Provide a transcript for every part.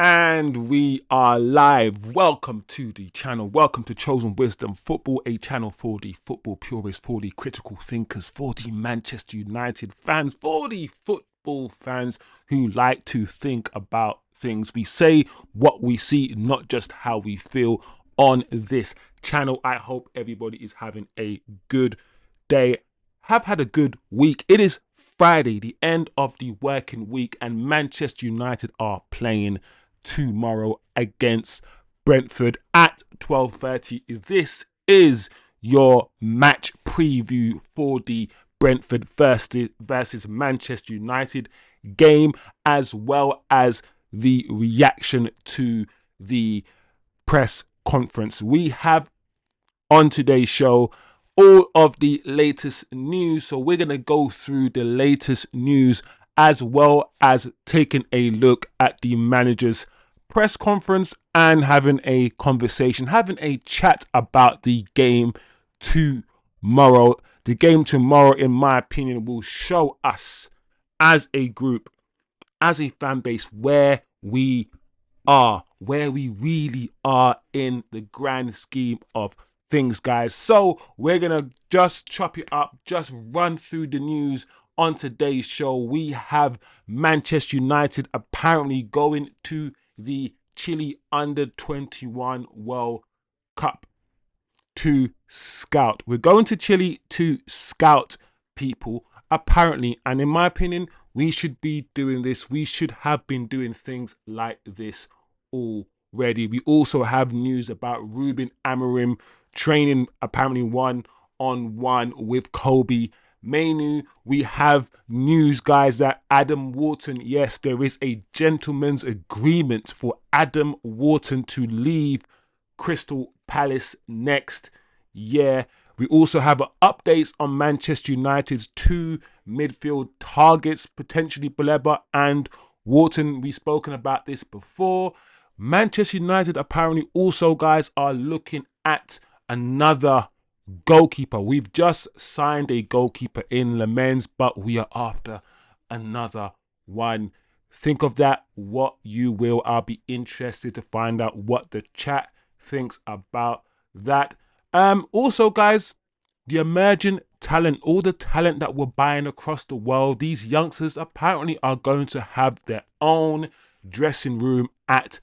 And we are live. Welcome to the channel. Welcome to Chosen Wisdom Football, a channel for the football purists, for the critical thinkers, for the Manchester United fans, for the football fans who like to think about things. We say what we see, not just how we feel on this channel. I hope everybody is having a good day. Have had a good week. It is Friday, the end of the working week, and Manchester United are playing tomorrow against Brentford at 12:30. This is your match preview for the Brentford versus Manchester United game, as well as the reaction to the press conference. We have on today's show all of the latest news, so we're going to go through the latest news as well as taking a look at the manager's press conference and having a conversation, having a chat about the game tomorrow. The game tomorrow, in my opinion, will show us as a group, as a fan base, where we are, where we really are in the grand scheme of things, guys. So we're gonna just chop it up, just run through the news on today's show. We have Manchester United apparently going to the Chile Under-21 World Cup to scout. We're going to Chile to scout people, apparently, and in my opinion, we should be doing this. We should have been doing things like this already. We also have news about Ruben Amorim training apparently one-on-one with Kobe Mainu. We have news, guys, that Adam Wharton, yes, there is a gentleman's agreement for Adam Wharton to leave Crystal Palace next year. We also have updates on Manchester United's two midfield targets, potentially Baleba and Wharton. We've spoken about this before. Manchester United apparently also, guys, are looking at another goalkeeper. We've just signed a goalkeeper in Lemens, but we are after another one. Think of that what you will. I'll be interested to find out what the chat thinks about that. Also, guys, the emerging talent, all the talent that we're buying across the world, these youngsters apparently are going to have their own dressing room at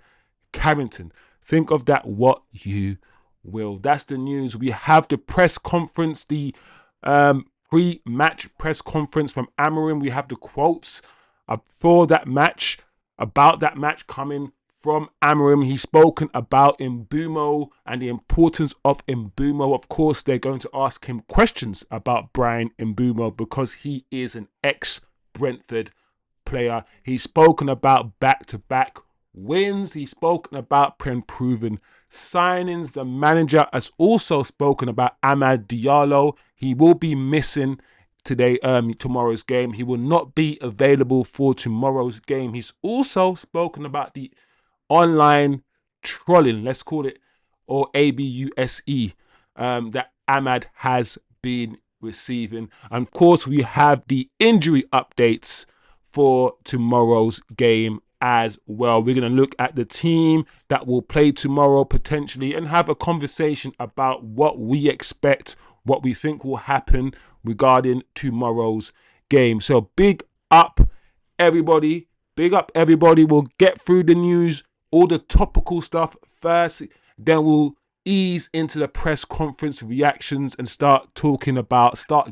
Carrington. Think of that what you will. That's the news. We have the press conference, the pre-match press conference from Amorim. We have the quotes for that match, about that match coming from Amorim. He's spoken about Mbeumo and the importance of Mbeumo. Of course, they're going to ask him questions about Brian Mbeumo because he is an ex-Brentford player. He's spoken about back-to-back wins. He's spoken about proven signings. The manager has also spoken about Amad Diallo. He will be missing tomorrow's game. He will not be available for tomorrow's game. He's also spoken about the online trolling, let's call it, or ABUSE, that Amad has been receiving. And of course, we have the injury updates for tomorrow's game as well. We're going to look at the team that will play tomorrow potentially and have a conversation about what we expect, what we think will happen regarding tomorrow's game. So big up everybody. Big up everybody. We'll get through the news, all the topical stuff first. Then we'll ease into the press conference reactions and start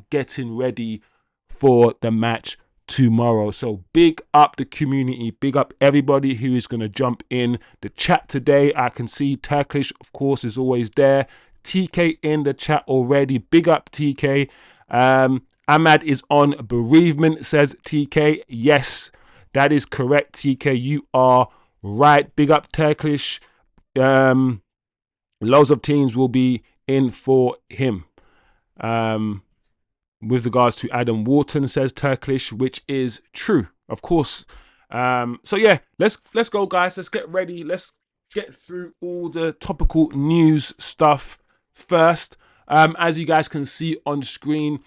getting ready for the match tomorrow. So big up the community, big up everybody who is going to jump in the chat today. I can see Turkish, of course, is always there. TK in the chat already. Big up TK. Ahmad is on bereavement, says TK. Yes, that is correct, TK. You are right. Big up Turkish. Loads of teams will be in for him. With regards to Adam Wharton, says Turkish, which is true, of course. So yeah, let's go, guys. Let's get ready. Let's get through all the topical news stuff first. As you guys can see on screen,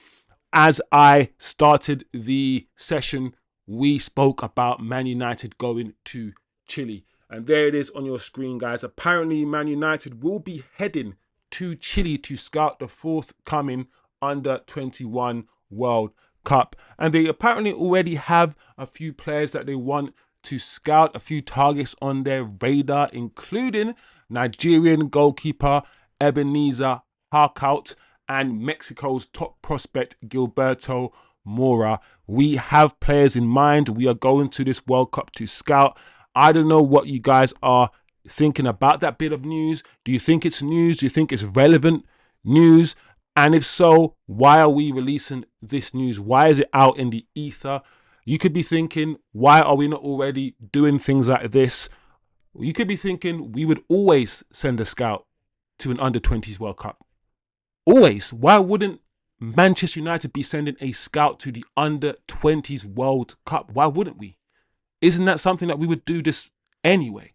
as I started the session, we spoke about Man United going to Chile. And there it is on your screen, guys. Apparently, Man United will be heading to Chile to scout the forthcoming Under-21 World Cup. And they apparently already have a few players that they want to scout, a few targets on their radar, including Nigerian goalkeeper Ebenezer Harkout and Mexico's top prospect Gilberto Mora. We have players in mind. We are going to this World Cup to scout. I don't know what you guys are thinking about that bit of news. Do you think it's news? Do you think it's relevant news? And if so, why are we releasing this news? Why is it out in the ether? You could be thinking, why are we not already doing things like this? You could be thinking, we would always send a scout to an under-20s World Cup. Always. Why wouldn't Manchester United be sending a scout to the under-20s World Cup? Why wouldn't we? Isn't that something that we would do this anyway?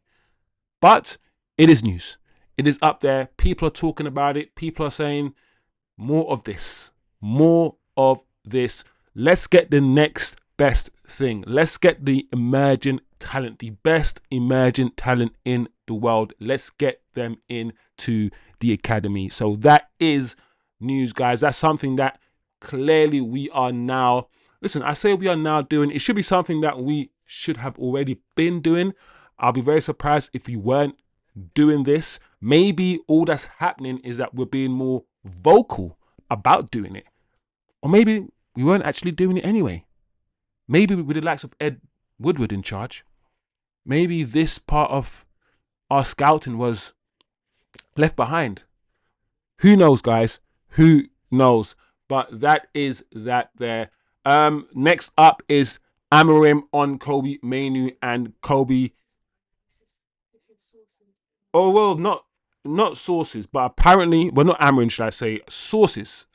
But it is news. It is up there. People are talking about it. People are saying more of this. More of this. Let's get the next best thing. Let's get the emerging talent, the best emerging talent in the world. Let's get them into the academy. So that is news, guys. That's something that clearly we are now, listen, I say we are now doing. It should be something that we should have already been doing. I'll be very surprised if we weren't doing this. Maybe all that's happening is that we're being more vocal about doing it. Or maybe we weren't actually doing it anyway. Maybe with the likes of Ed Woodward in charge, maybe this part of our scouting was left behind. Who knows, guys? Who knows? But that is that there. Next up is Amorim on Kobbie Mainoo and Kobbie. Oh, well, not sources, but apparently, well, not Amorim, should I say, sources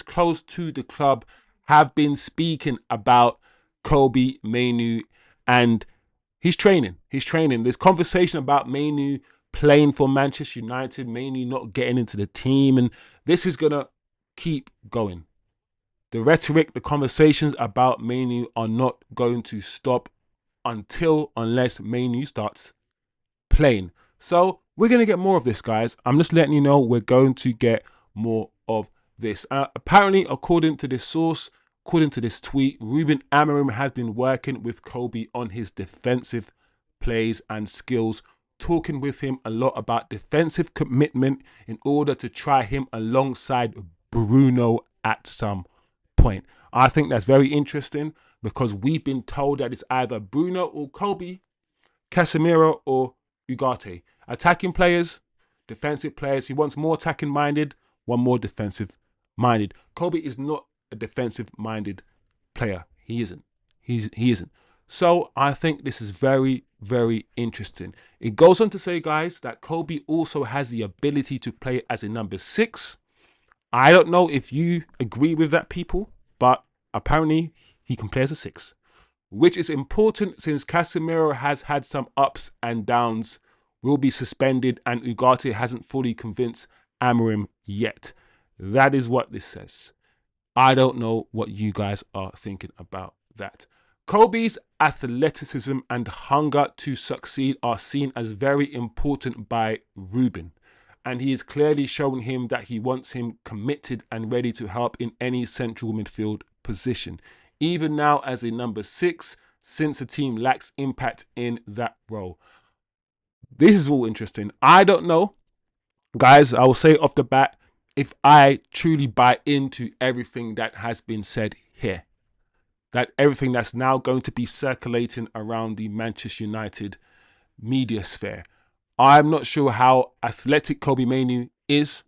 close to the club have been speaking about Kobbie Mainoo, and he's training. There's conversation about Mainoo playing for Manchester United, Mainoo not getting into the team, and this is gonna keep going. The rhetoric, the conversations about Mainoo are not going to stop unless Mainoo starts playing. So we're going to get more of this, guys. I'm just letting you know we're going to get more of this. Apparently, according to this source, according to this tweet, Ruben Amorim has been working with Kobbie on his defensive plays and skills, talking with him a lot about defensive commitment in order to try him alongside Bruno at some point. I think that's very interesting because we've been told that it's either Bruno or Kobbie, Casemiro or Ugarte. Attacking players, defensive players. He wants more attacking minded, one more defensive minded. Kobbie is not a defensive minded player. He isn't. He isn't. So I think this is very, very interesting. It goes on to say, guys, that Kobbie also has the ability to play as a number 6. I don't know if you agree with that, people, but apparently he can play as a 6, which is important since Casemiro has had some ups and downs, will be suspended, and Ugarte hasn't fully convinced Amorim yet. That is what this says. I don't know what you guys are thinking about that. Kobbie's athleticism and hunger to succeed are seen as very important by Ruben, and he is clearly showing him that he wants him committed and ready to help in any central midfield position, even now as a number 6, since the team lacks impact in that role. This is all interesting. I don't know, guys, I will say off the bat, if I truly buy into everything that has been said here, that everything that's now going to be circulating around the Manchester United media sphere. I'm not sure how athletic Kobbie Mainoo is.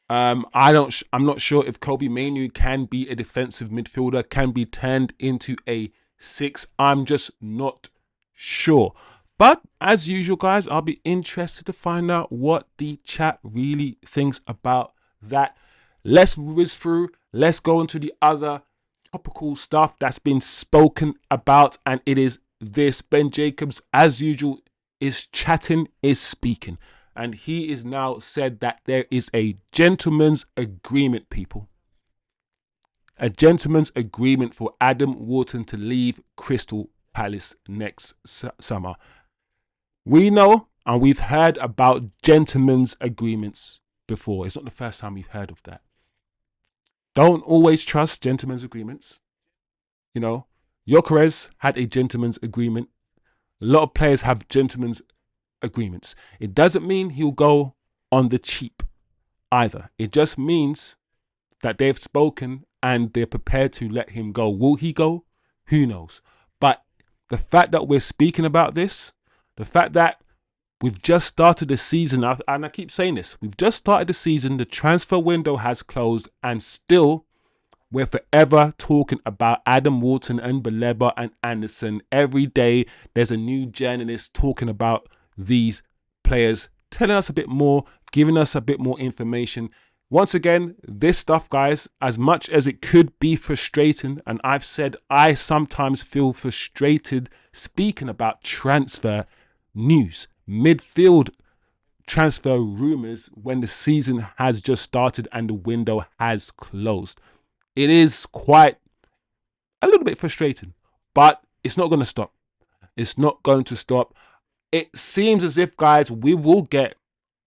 I'm not sure if Kobbie Mainoo can be a defensive midfielder, can be turned into a 6. I'm just not sure. But as usual, guys, I'll be interested to find out what the chat really thinks about that. Let's whiz through. Let's go into the other topical stuff that's been spoken about, and it is this. Ben Jacobs, as usual, is chatting, is speaking, and he is now said that there is a gentleman's agreement, people. A gentleman's agreement for Adam Wharton to leave Crystal Palace next summer. We know and we've heard about gentlemen's agreements before. It's not the first time we've heard of that. Don't always trust gentlemen's agreements. You know, Gyökeres had a gentleman's agreement. A lot of players have gentlemen's agreements. It doesn't mean he'll go on the cheap either. It just means that they've spoken and they're prepared to let him go. Will he go? Who knows? But the fact that we're speaking about this, the fact that we've just started the season, and I keep saying this, we've just started the season, the transfer window has closed, and still we're forever talking about Adam Wharton and Baleba and Anderson. Every day there's a new journalist talking about these players, telling us a bit more, giving us a bit more information. Once again, this stuff, guys, as much as it could be frustrating, and I've said I sometimes feel frustrated speaking about transfer news, midfield transfer rumours when the season has just started and the window has closed. It is quite a little bit frustrating, but it's not going to stop. It's not going to stop. It seems as if, guys, we will get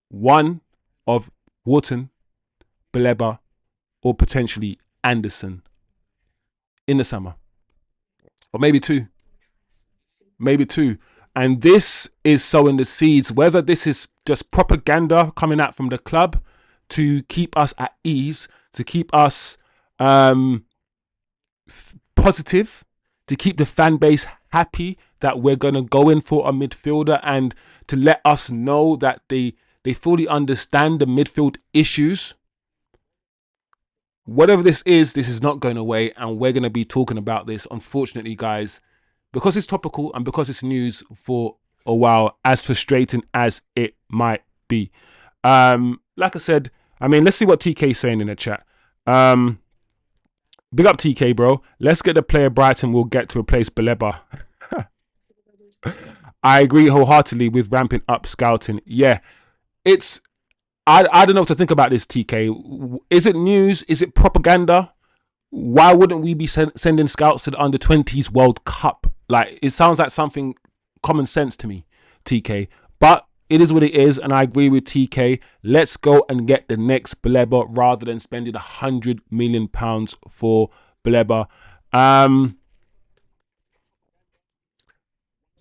one of Wharton, Baleba, or potentially Anderson in the summer. Or maybe two. Maybe two. And this is sowing the seeds, whether this is just propaganda coming out from the club to keep us at ease, to keep us positive, to keep the fan base happy that we're going to go in for a midfielder, and to let us know that they fully understand the midfield issues. Whatever this is not going away, and we're going to be talking about this, unfortunately, guys, because it's topical and because it's news for a while, as frustrating as it might be. Like I said, I mean, let's see what TK's saying in the chat. Big up TK, bro. Let's get the player Brighton will get to replace Baleba. I agree wholeheartedly with ramping up scouting. Yeah, it's... I don't know what to think about this, TK. Is it news? Is it propaganda? Why wouldn't we be sending scouts to the under-20s World Cup? Like, it sounds like something common sense to me, TK. But it is what it is, and I agree with TK. Let's go and get the next Baleba rather than spending £100 million for Baleba.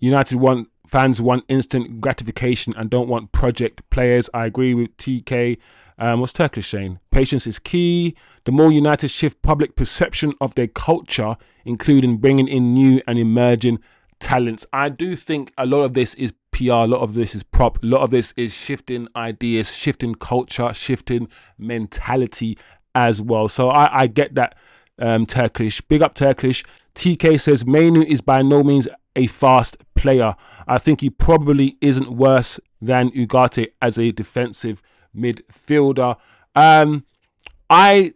United fans want instant gratification and don't want project players. I agree with TK. What's Turkish saying? Patience is key. The more United shift public perception of their culture, including bringing in new and emerging talents. I do think a lot of this is PR, a lot of this is prop, a lot of this is shifting ideas, shifting culture, shifting mentality as well. So I get that, Turkish. Big up Turkish. TK says Mainu is by no means a fast player. I think he probably isn't worse than Ugarte as a defensive midfielder. I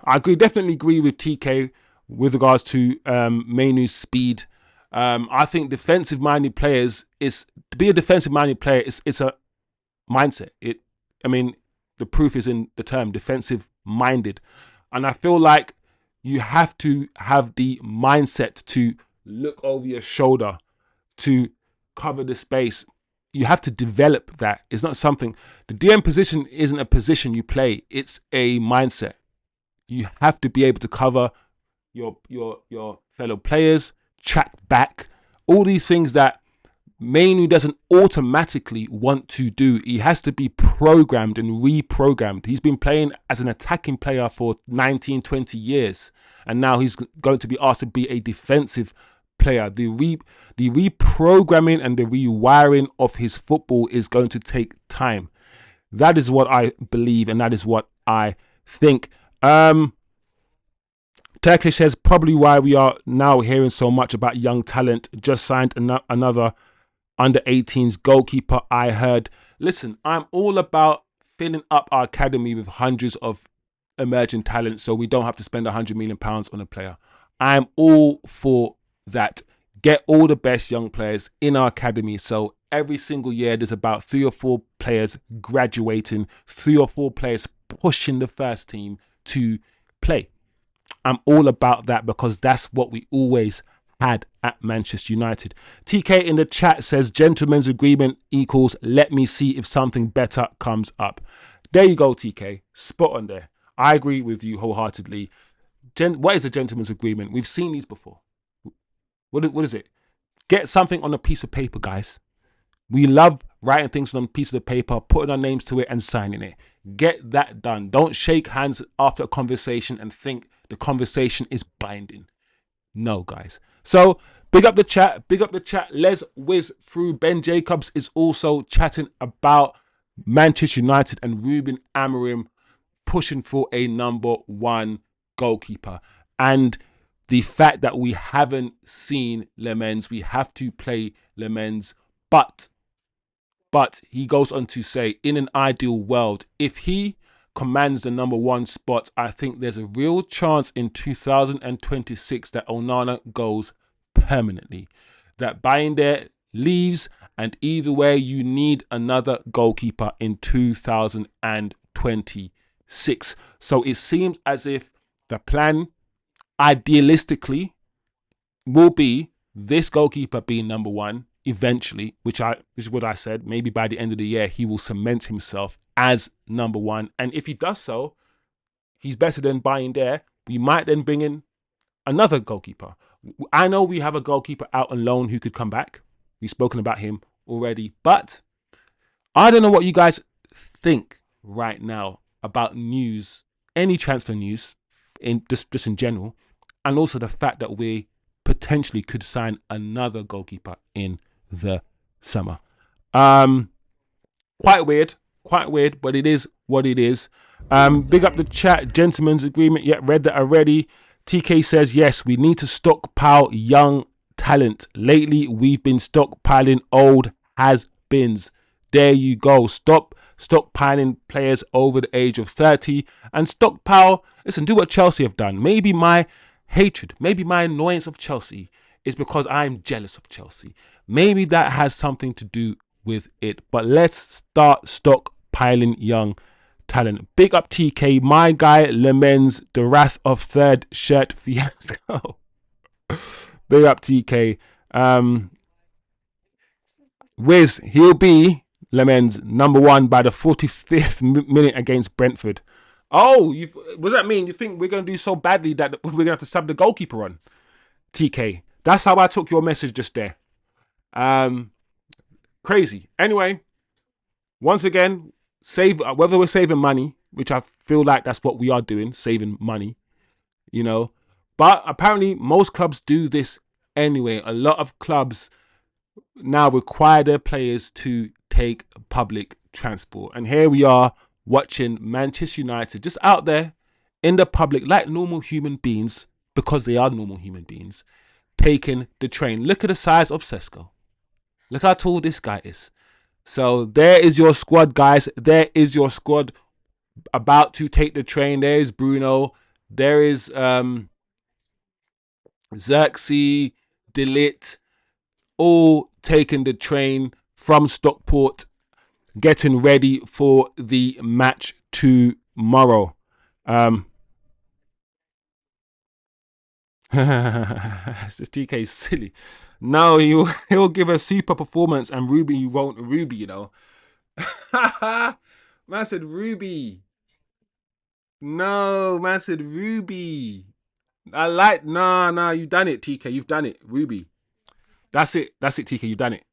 agree, definitely agree with TK with regards to Mainu's speed. I think defensive-minded players to be a defensive-minded player. It's a mindset. The proof is in the term defensive-minded, and I feel like you have to have the mindset to look over your shoulder, to cover the space. You have to develop that. It's not something. The DM position isn't a position you play. It's a mindset. You have to be able to cover your fellow players, track back, all these things that Mainu doesn't automatically want to do. He has to be programmed and reprogrammed. He's been playing as an attacking player for 19, 20 years, and now he's going to be asked to be a defensive player. The reprogramming and the rewiring of his football is going to take time. That is what I believe, and that is what I think. Turkish says probably why we are now hearing so much about young talent. Just signed another under-18s goalkeeper, I heard. Listen, I'm all about filling up our academy with hundreds of emerging talents so we don't have to spend £100 million on a player. I'm all for that. Get all the best young players in our academy, so every single year there's about 3 or 4 players graduating, 3 or 4 players pushing the first team to play. I'm all about that because that's what we always had at Manchester United. TK in the chat says gentleman's agreement equals let me see if something better comes up. There you go, TK. Spot on there. I agree with you wholeheartedly. What is a gentleman's agreement? We've seen these before. What is it? Get something on a piece of paper, guys. We love writing things on a piece of paper, putting our names to it and signing it. Get that done. Don't shake hands after a conversation and think the conversation is binding. No, guys. So, big up the chat. Big up the chat. Let's whiz through. Ben Jacobs is also chatting about Manchester United and Ruben Amorim pushing for a #1 goalkeeper. And the fact that we haven't seen Lemens, we have to play Lemens. But he goes on to say, in an ideal world, if he commands the #1 spot, I think there's a real chance in 2026 that Onana goes permanently. That BANTER leaves, and either way, you need another goalkeeper in 2026. So it seems as if the plan, idealistically, will be this goalkeeper being #1 eventually, this is what I said, maybe by the end of the year, he will cement himself as #1. And if he does so, he's better than BANTER. We might then bring in another goalkeeper. I know we have a goalkeeper out on loan who could come back. We've spoken about him already, but I don't know what you guys think right now about news, any transfer news, in just in general, and also the fact that we potentially could sign another goalkeeper in the summer. Quite weird, but it is what it is. Big up the chat, gentleman's agreement. Yeah, read that already. TK says, yes, we need to stockpile young talent. Lately, we've been stockpiling old has-beens. There you go. Stop stockpiling players over the age of 30 and stockpile. Listen, do what Chelsea have done. Maybe my hatred, maybe my annoyance of Chelsea is because I'm jealous of Chelsea. Maybe that has something to do with it. But let's start stockpiling young talent. Big up TK, my guy Lemens, the wrath of third shirt fiasco. Big up TK. Wiz, he'll be Lemens #1 by the 45th minute against Brentford. Oh, what does that mean? You think we're going to do so badly that we're going to have to sub the goalkeeper on? TK. That's how I took your message just there. Crazy. Anyway, once again, whether we're saving money, which I feel like that's what we are doing, saving money, you know. But apparently most clubs do this anyway. A lot of clubs now require their players to take public transport. And here we are watching Manchester United just out there in the public like normal human beings, because they are normal human beings, taking the train. Look at the size of Sesko. Look how tall this guy is. So there is your squad, guys. There is your squad about to take the train. There is Bruno. There is Xerxes, Delit, all taking the train from Stockport, getting ready for the match tomorrow. This TK is silly. No, he'll give a super performance, and Ruby, you won't. Ruby, you know. Man said Ruby. No, man said Ruby. No, you've done it, TK. You've done it, Ruby. That's it, TK. You've done it.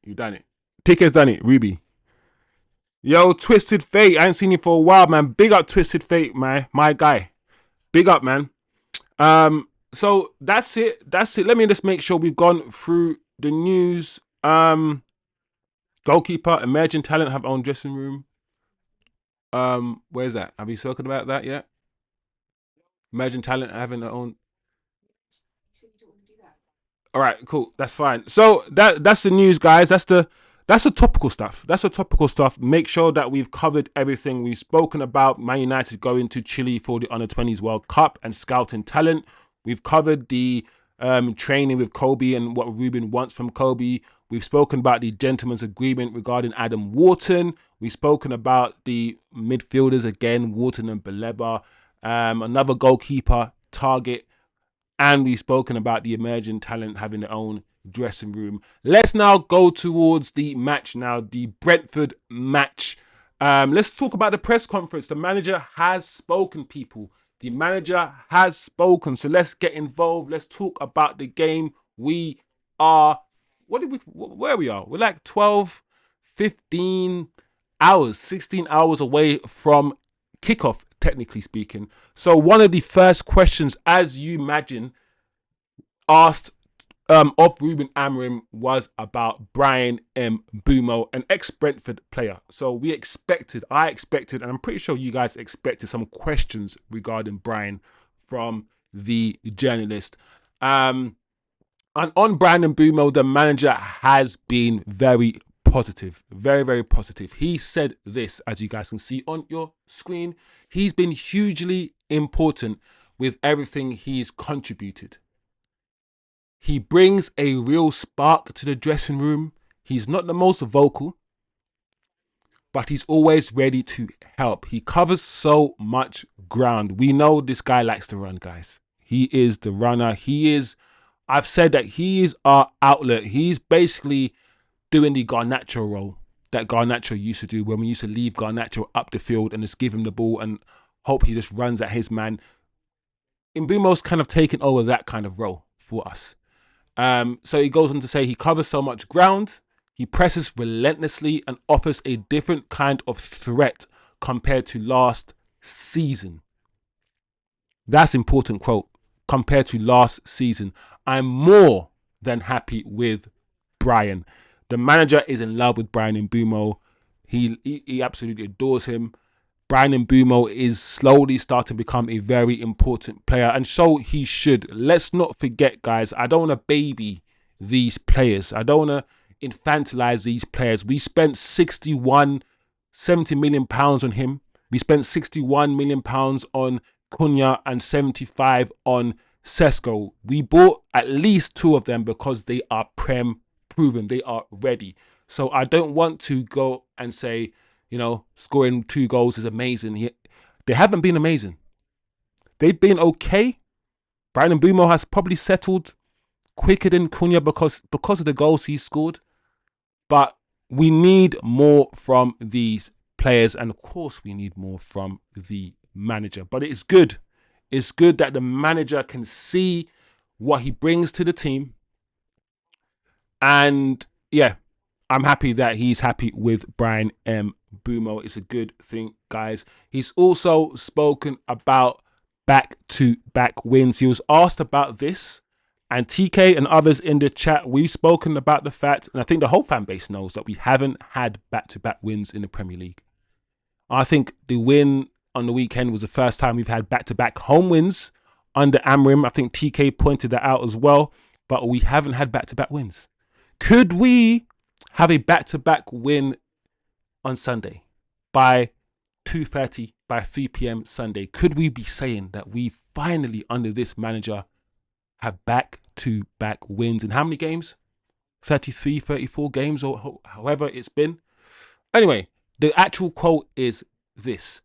TK's done it, Ruby. Yo, Twisted Fate. I ain't seen you for a while, man. Big up Twisted Fate, man. My guy. Big up, man. So that's it. Let me just make sure we've gone through the news. Goalkeeper, emerging talent have own dressing room. Where's that? Have we spoken about that yet? Emerging talent having their own. All right, cool. That's fine. So that's the news, guys. That's the topical stuff. Make sure that we've covered everything. We've spoken about Man United going to Chile for the Under-20s World Cup and scouting talent. We've covered the training with Kobe and what Ruben wants from Kobe. We've spoken about the gentleman's agreement regarding Adam Wharton. We've spoken about the midfielders again, Wharton and Baleba. Another goalkeeper target And we've spoken about the emerging talent having their own dressing room. Let's now go towards the match now, the Brentford match. Let's talk about the press conference. The manager has spoken, people. The manager has spoken. So let's get involved. Let's talk about the game. We are, where we are? We're like 12, 15 hours, 16 hours away from kickoff, technically speaking. So one of the first questions, as you imagine, asked of Ruben Amorim was about Bryan Mbeumo, an ex-Brentford player. So I expected, and I'm pretty sure you guys expected some questions regarding Bryan from the journalist. And on Bryan Mbeumo, the manager has been very positive, very, very positive. He said this, as you guys can see on your screen. He's been hugely important with everything he's contributed. He brings a real spark to the dressing room. He's not the most vocal, but he's always ready to help. He covers so much ground. We know this guy likes to run, guys. He is the runner. I've said that he is our outlet. He's basically doing the Garnacho role that Garnacho used to do when we used to leave Garnacho up the field and just give him the ball and hope he just runs at his man. Mbeumo's kind of taken over that kind of role for us. So he goes on to say he covers so much ground, he presses relentlessly and offers a different kind of threat compared to last season. That's an important quote. Compared to last season, I'm more than happy with Bryan. The manager is in love with Bryan Mbeumo. He absolutely adores him. Bryan Mbeumo is slowly starting to become a very important player, and so he should. Let's not forget, guys, I don't want to baby these players. I don't want to infantilize these players. We spent 70 million pounds on him. We spent 61 million pounds on Cunha and 75 on Sesko. We bought at least 2 of them because they are Prem proven. They are ready. So I don't want to go and say, you know, scoring 2 goals is amazing. They haven't been amazing. They've been okay. Bryan Mbeumo has probably settled quicker than Cunha because of the goals he scored. But we need more from these players. And of course, we need more from the manager. But it's good. It's good that the manager can see what he brings to the team. And yeah, I'm happy that he's happy with Bryan Mbeumo. It's a good thing, guys. He's also spoken about back-to-back wins. He was asked about this, and TK and others in the chat, we've spoken about the fact, and I think the whole fan base knows, that we haven't had back-to-back wins in the Premier League. I think the win on the weekend was the first time we've had back-to-back home wins under Amorim. I think TK pointed that out as well, but we haven't had back-to-back wins. Could we have a back-to-back win on Sunday by 2:30, by 3 p.m. Sunday? Could we be saying that we finally, under this manager, have back-to-back wins in how many games? 33, 34 games, or however it's been. Anyway, the actual quote is this.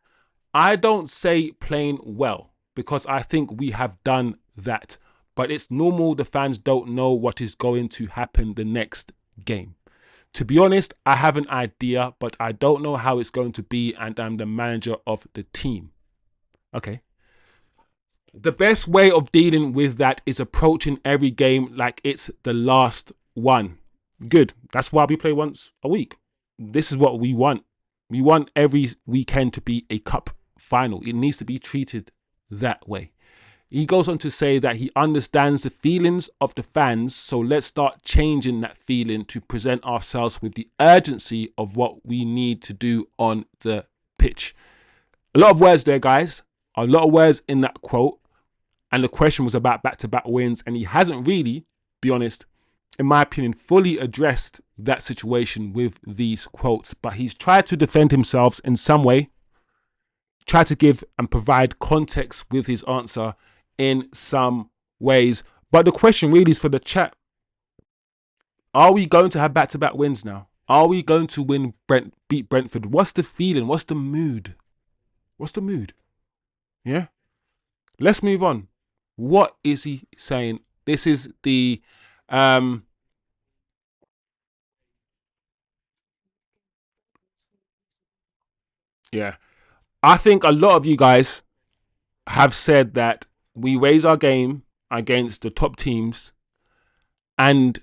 I don't say playing well because I think we have done that, but it's normal the fans don't know what is going to happen the next game. To be honest, I have an idea, but I don't know how it's going to be, and I'm the manager of the team. Okay. The best way of dealing with that is approaching every game like it's the last one. Good. That's why we play once a week. This is what we want. We want every weekend to be a cup final. It needs to be treated that way. He goes on to say that he understands the feelings of the fans, so let's start changing that feeling to present ourselves with the urgency of what we need to do on the pitch. A lot of words there, guys. A lot of words in that quote. And the question was about back-to-back wins, and he hasn't really, be honest, in my opinion, fully addressed that situation with these quotes. But he's tried to defend himself in some way, tried to give and provide context with his answer in some ways. But the question really is for the chat. Are we going to have back-to-back wins now? Are we going to beat Brentford? What's the feeling? What's the mood? What's the mood? Yeah? Let's move on. What is he saying? This is the um yeah. I think a lot of you guys have said that we raise our game against the top teams and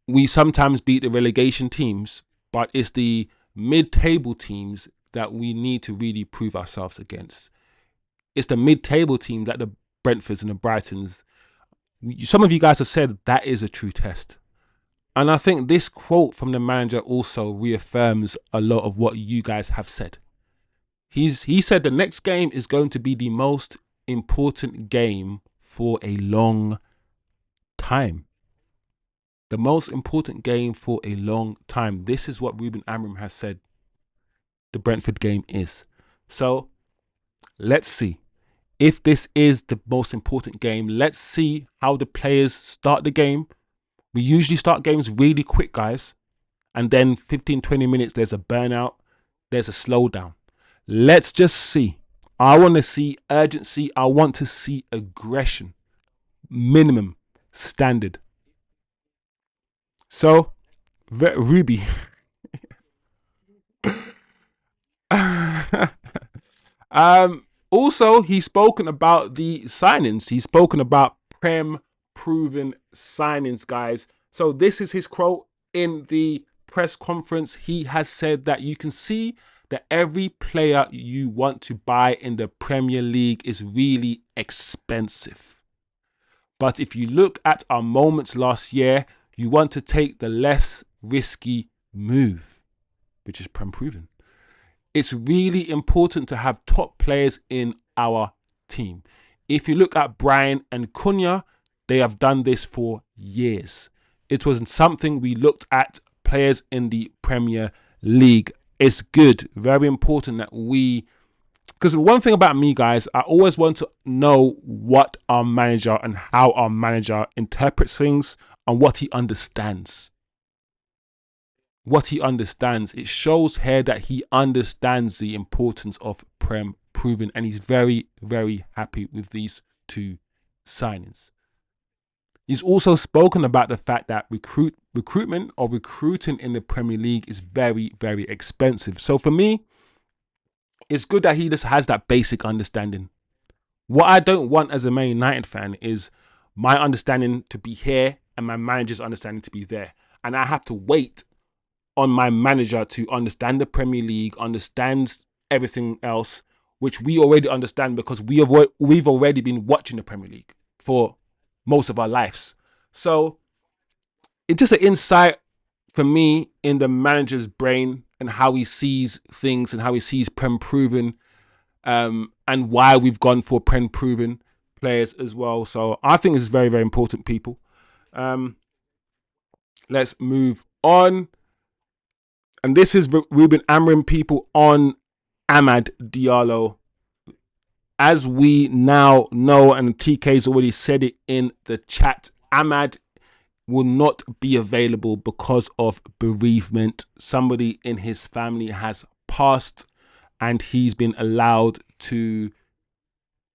we sometimes beat the relegation teams, but it's the mid-table teams that we need to really prove ourselves against. It's the mid-table team that the Brentfords and the Brightons, some of you guys have said that is a true test. And I think this quote from the manager also reaffirms a lot of what you guys have said. He said the next game is going to be the most important game for a long time. The most important game for a long time. This is what Ruben Amorim has said the Brentford game is. So let's see if this is the most important game. Let's see how the players start the game. We usually start games really quick, guys. And then 15, 20 minutes, there's a burnout. There's a slowdown. Let's just see. I want to see urgency. I want to see aggression. Minimum standard. So, Ruby. Also, he's spoken about the signings. He's spoken about Prem proven signings, guys. So this is his quote in the press conference. He has said that you can see that every player you want to buy in the Premier League is really expensive. But if you look at our moments last year, you want to take the less risky move, which is Prem proven. It's really important to have top players in our team. If you look at Brian and Cunha, they have done this for years. It was something we looked at players in the Premier League. It's good, very important that we, because one thing about me, guys, I always want to know what our manager and how our manager interprets things and what he understands. What he understands. It shows here that he understands the importance of Prem proven, and he's very, very happy with these two signings. He's also spoken about the fact that recruitment or recruiting in the Premier League is very, very expensive. So for me, it's good that he just has that basic understanding. What I don't want as a Man United fan is my understanding to be here and my manager's understanding to be there. And I have to wait on my manager to understand the Premier League, understands everything else, which we already understand because we've already been watching the Premier League for most of our lives. So it's just an insight for me in the manager's brain and how he sees things and how he sees Prem proven, and why we've gone for Prem proven players as well. So I think this is very, very important, people. Let's move on. And this is Ruben Amorim, people, on Amad Diallo. As we now know, and TK's already said it in the chat, Amad will not be available because of bereavement. Somebody in his family has passed and he's been allowed to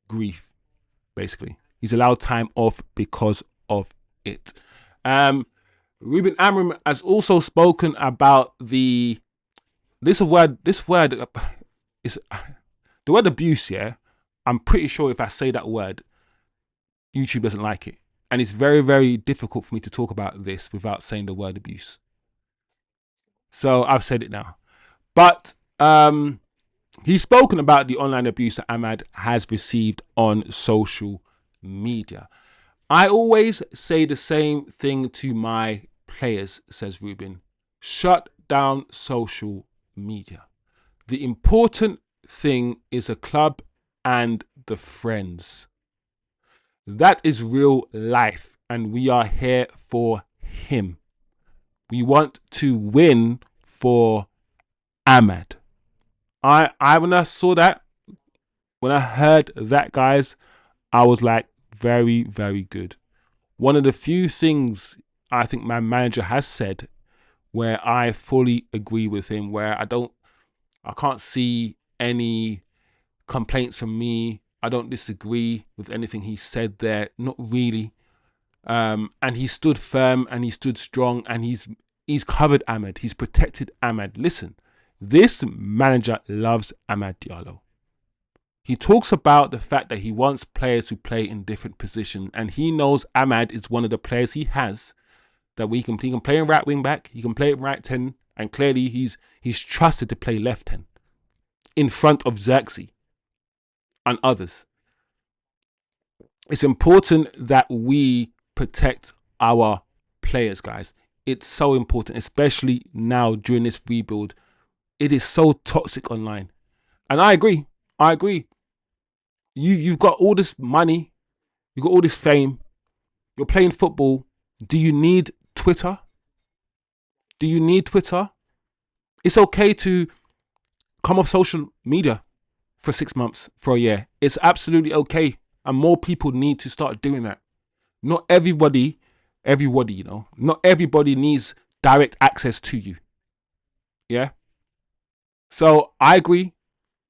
grieve, basically. He's allowed time off because of it. Ruben Amorim has also spoken about this word is the word abuse. Yeah, I'm pretty sure if I say that word, YouTube doesn't like it, and it's very, very difficult for me to talk about this without saying the word abuse. So I've said it now, but he's spoken about the online abuse that Amad has received on social media. I always say the same thing to my players, says Ruben. Shut down social media. The important thing is a club and the friends. That is real life, and we are here for him. We want to win for Amad. When I saw that, when I heard that, guys, I was like, very, very good. One of the few things I think my manager has said where I fully agree with him, where I can't see any complaints from me I don't disagree with anything he said there, not really. And he stood firm and he stood strong, and he's covered Amad. He's protected Amad. Listen, this manager loves Amad Diallo. He talks about the fact that he wants players to play in different positions, and he knows Amad is one of the players he has that he can play in right wing back, he can play in right 10, and clearly he's trusted to play left 10 in front of Xerxes and others. It's important that we protect our players, guys. It's so important, especially now during this rebuild. It is so toxic online. And I agree. You've got all this money, you've got all this fame, you're playing football. Do you need Twitter? Do you need Twitter? It's okay to come off social media for 6 months, for a year. It's absolutely okay. And more people need to start doing that. Not everybody, not everybody needs direct access to you. Yeah. So I agree.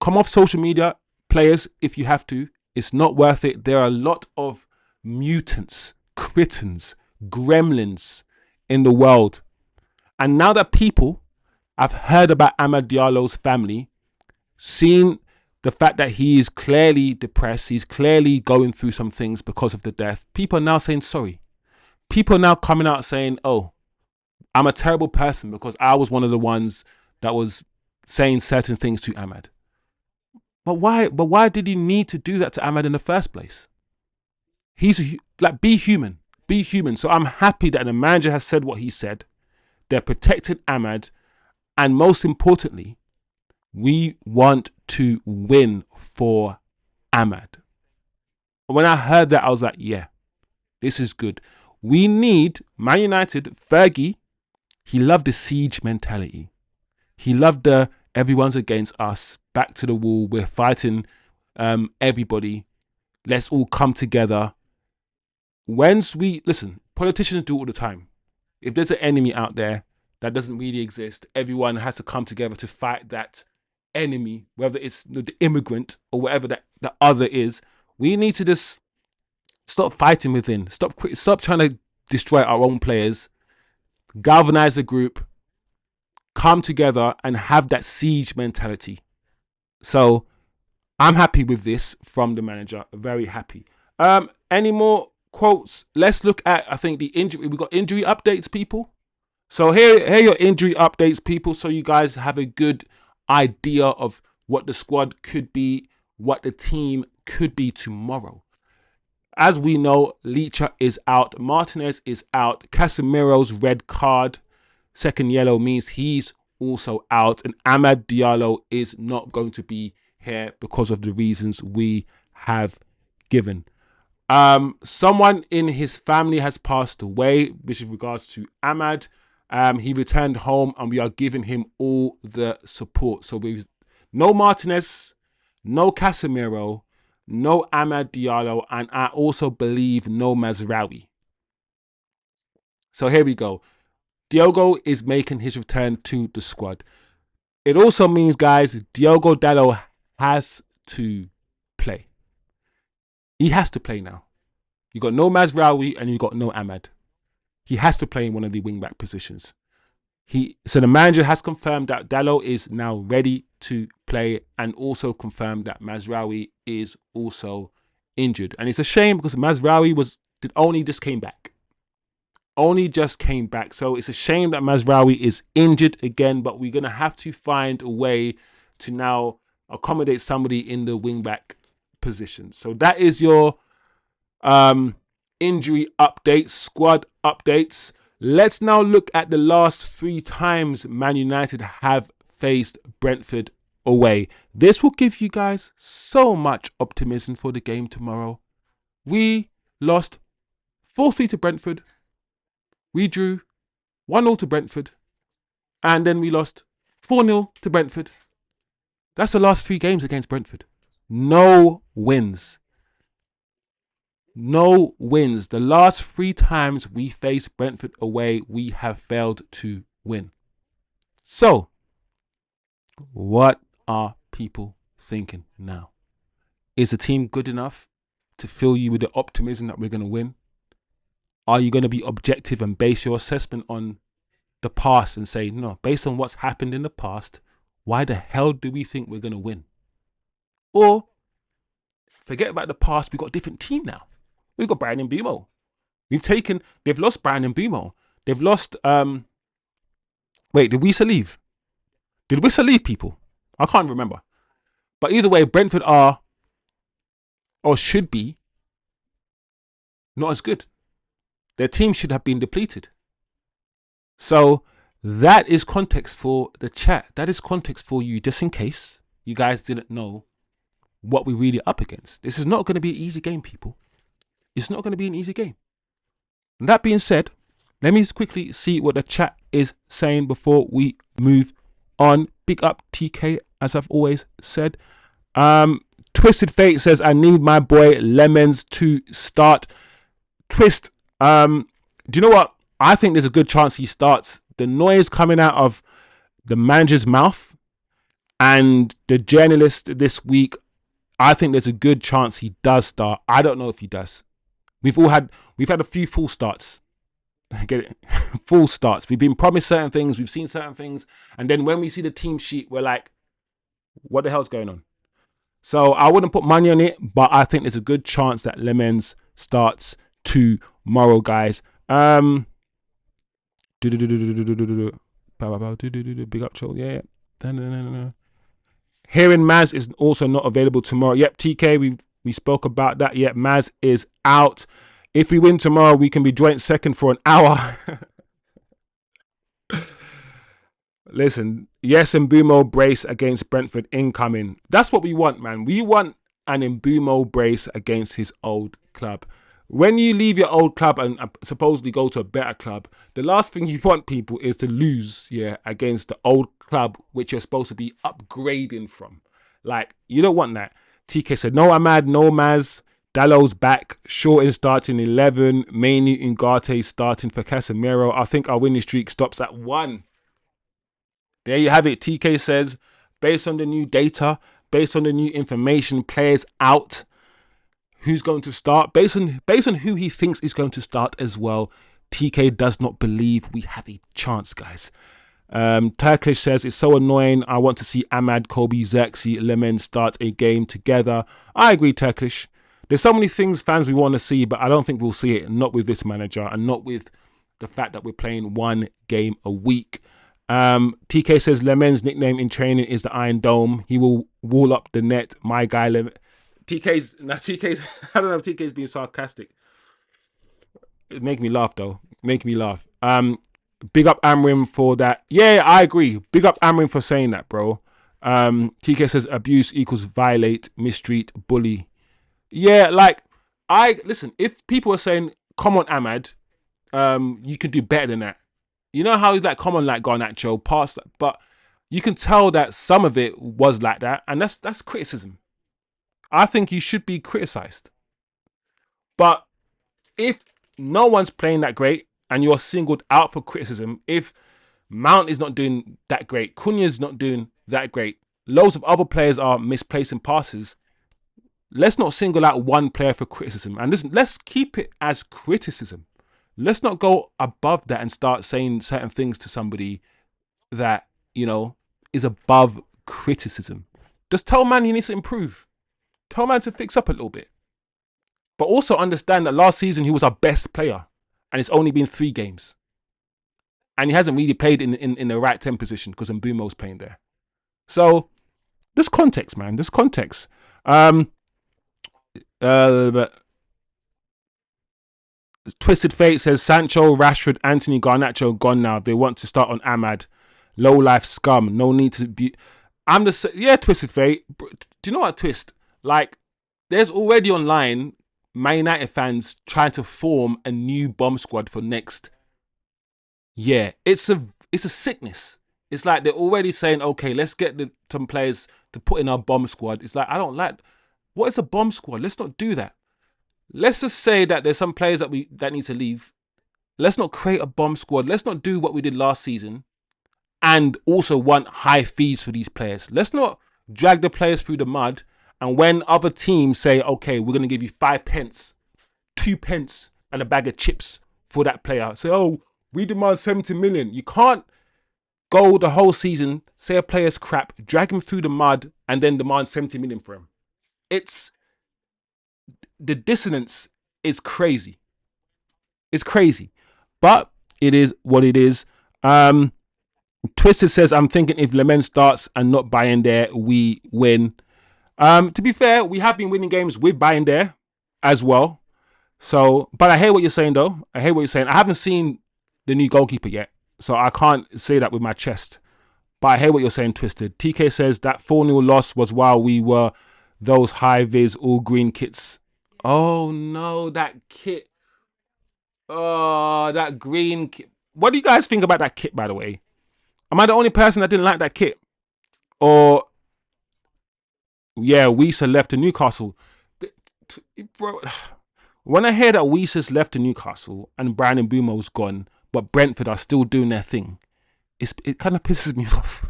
Come off social media, players, if you have to. It's not worth it. There are a lot of mutants, crittens, gremlins in the world. And now that people have heard about Amad Diallo's family, seen the fact that he is clearly depressed, he's clearly going through some things because of the death, people are now saying sorry. People are now coming out saying, oh, I'm a terrible person because I was one of the ones that was saying certain things to Amad. But why did he need to do that to Amad in the first place? He's like, be human. So I'm happy that the manager has said what he said. They're protected Amad, and most importantly, we want to win for Amad. When I heard that, I was like, yeah, this is good. We need Man United. Fergie, he loved the siege mentality. He loved the everyone's against us, back to the wall, we're fighting everybody. Let's all come together. Listen, politicians do it all the time. If there's an enemy out there that doesn't really exist, everyone has to come together to fight that enemy, whether it's the immigrant or whatever that the other is. We need to just stop fighting within. Stop trying to destroy our own players. Galvanize the group. Come together and have that siege mentality. So I'm happy with this from the manager. Very happy. Any more quotes? Let's look at, I think, the injury. We got injury updates, people. So here are your injury updates, people, so you guys have a good idea of what the squad could be, what the team could be tomorrow. As we know, Licha is out. Martinez is out. Casemiro's red card, second yellow, means he's also out. And Amad Diallo is not going to be here because of the reasons we have given. Someone in his family has passed away, which is regards to Amad. He returned home and we are giving him all the support. So we've no Martinez, no Casemiro, no Amad Diallo, and I also believe no Mazraoui. So here we go. Diogo is making his return to the squad. It also means, guys, Diogo Dalot has to play. He has to play now. You got no Mazraoui and you got no Amad. He has to play in one of the wing-back positions. So the manager has confirmed that Dalot is now ready to play, and also confirmed that Mazraoui is also injured. And it's a shame because Mazraoui only just came back. So it's a shame that Mazraoui is injured again, but we're going to have to find a way to now accommodate somebody in the wing-back position. So that is your injury updates, squad updates. Let's now look at the last 3 times Man United have faced Brentford away. This will give you guys so much optimism for the game tomorrow. We lost 4-3 to Brentford. We drew 1-0 to Brentford. And then we lost 4-0 to Brentford. That's the last 3 games against Brentford. No wins. No wins. The last 3 times we faced Brentford away, we have failed to win. So, what are people thinking now? Is the team good enough to fill you with the optimism that we're going to win? Are you going to be objective and base your assessment on the past and say, no, based on what's happened in the past, why the hell do we think we're going to win? Or forget about the past. We've got a different team now. We've got Brandon Bumo. They've lost Brandon Bumo. They've lost, wait, did Wissa leave? Did Wissa leave, people? I can't remember. But either way, Brentford are, or should be, not as good. Their team should have been depleted. So that is context for the chat. That is context for you, just in case you guys didn't know what we're really up against. This is not going to be an easy game, people. It's not going to be an easy game. And that being said, let me quickly see what the chat is saying before we move on. Big up TK, as I've always said. Twisted Fate says, I need my boy Lemons to start. Twist, do you know what? I think there's a good chance he starts. The noise coming out of the manager's mouth and the journalist this week, I think there's a good chance he does start. I don't know if he does. We've had a few full starts. Get it? Full starts. We've been promised certain things. We've seen certain things. And then when we see the team sheet, we're like, what the hell's going on? So I wouldn't put money on it, but I think there's a good chance that Lemons starts tomorrow, guys. Big up, Joel. Yeah. Hearing Maz is also not available tomorrow. Yep, TK, we spoke about that. Yep, Maz is out. If we win tomorrow, we can be joint second for an hour. Listen, yes, Mbumo brace against Brentford incoming. That's what we want, man. We want an Mbumo brace against his old club. When you leave your old club and supposedly go to a better club, the last thing you want, people, is to lose, against the old club which you're supposed to be upgrading from. Like, you don't want that. TK said, no Ahmad, no Maz. Dallow's back. Shorten starting 11. Mainly Ungarte starting for Casemiro. I think our winning streak stops at 1. There you have it. TK says, based on the new data, based on the new information, players out, who's going to start, based on who he thinks is going to start as well, TK does not believe we have a chance, guys. Turkish says, it's so annoying. I want to see Ahmad, Kobe, Xerxes, Lemon start a game together. I agree, Turkish. There's so many things fans we want to see, but I don't think we'll see it. Not with this manager and not with the fact that we're playing one game a week. TK says Lemon's nickname in training is the Iron Dome. He will wall up the net. My guy, TK's I don't know if TK's being sarcastic. It make me laugh though. Make me laugh. Big up Amorim for that. Yeah, I agree. Big up Amorim for saying that, bro. TK says abuse equals violate, mistreat, bully. Yeah, like listen, if people are saying, come on, Ahmad, you can do better than that. You know how he's like, come on, like Garnacho, pass that, but you can tell that some of it was like that, and that's criticism. I think you should be criticized. But if no one's playing that great and you're singled out for criticism, if Mount is not doing that great, Cunha's not doing that great, loads of other players are misplacing passes, let's not single out one player for criticism. And listen, let's keep it as criticism. Let's not go above that and start saying certain things to somebody that, is above criticism. Just tell man he needs to improve. Tell man to fix up a little bit. But also understand that last season he was our best player. And it's only been 3 games. And he hasn't really played in the right 10 position because Mbumo's playing there. So, there's context, man. There's context. But Twisted Fate says Sancho, Rashford, Anthony, Garnacho gone now. They want to start on Ahmad. Low life scum. No need to be. Twisted Fate. Do you know what, Twist? Like, there's already online Man United fans trying to form a new bomb squad for next year. It's a sickness. It's like they're already saying, okay, let's get some players to put in our bomb squad. It's like, I don't like. What is a bomb squad? Let's not do that. Let's just say that there's some players that need to leave. Let's not create a bomb squad. Let's not do what we did last season and also want high fees for these players. Let's not drag the players through the mud And when other teams say, okay, we're going to give you 5 pence, 2 pence, and a bag of chips for that player, say, oh, we demand 70 million. You can't go the whole season, say a player's crap, drag him through the mud, and then demand 70 million for him. It's the dissonance is crazy. It's crazy, but it is what it is. Twisted says, I'm thinking if Lemon starts and not Bayender, we win. To be fair, we have been winning games with Bayender as well. So, but I hear what you're saying, though. I hear what you're saying. I haven't seen the new goalkeeper yet, so I can't say that with my chest. But I hear what you're saying, Twisted. TK says that 4-0 loss was while we were those high-vis all green kits. Oh, no, that kit. Oh, that green kit. What do you guys think about that kit, by the way? Am I the only person that didn't like that kit? Or, yeah, Weezer left to Newcastle. Bro, when I hear that Weezer's left to Newcastle and Bryan Mbeumo's gone, but Brentford are still doing their thing, it kind of pisses me off.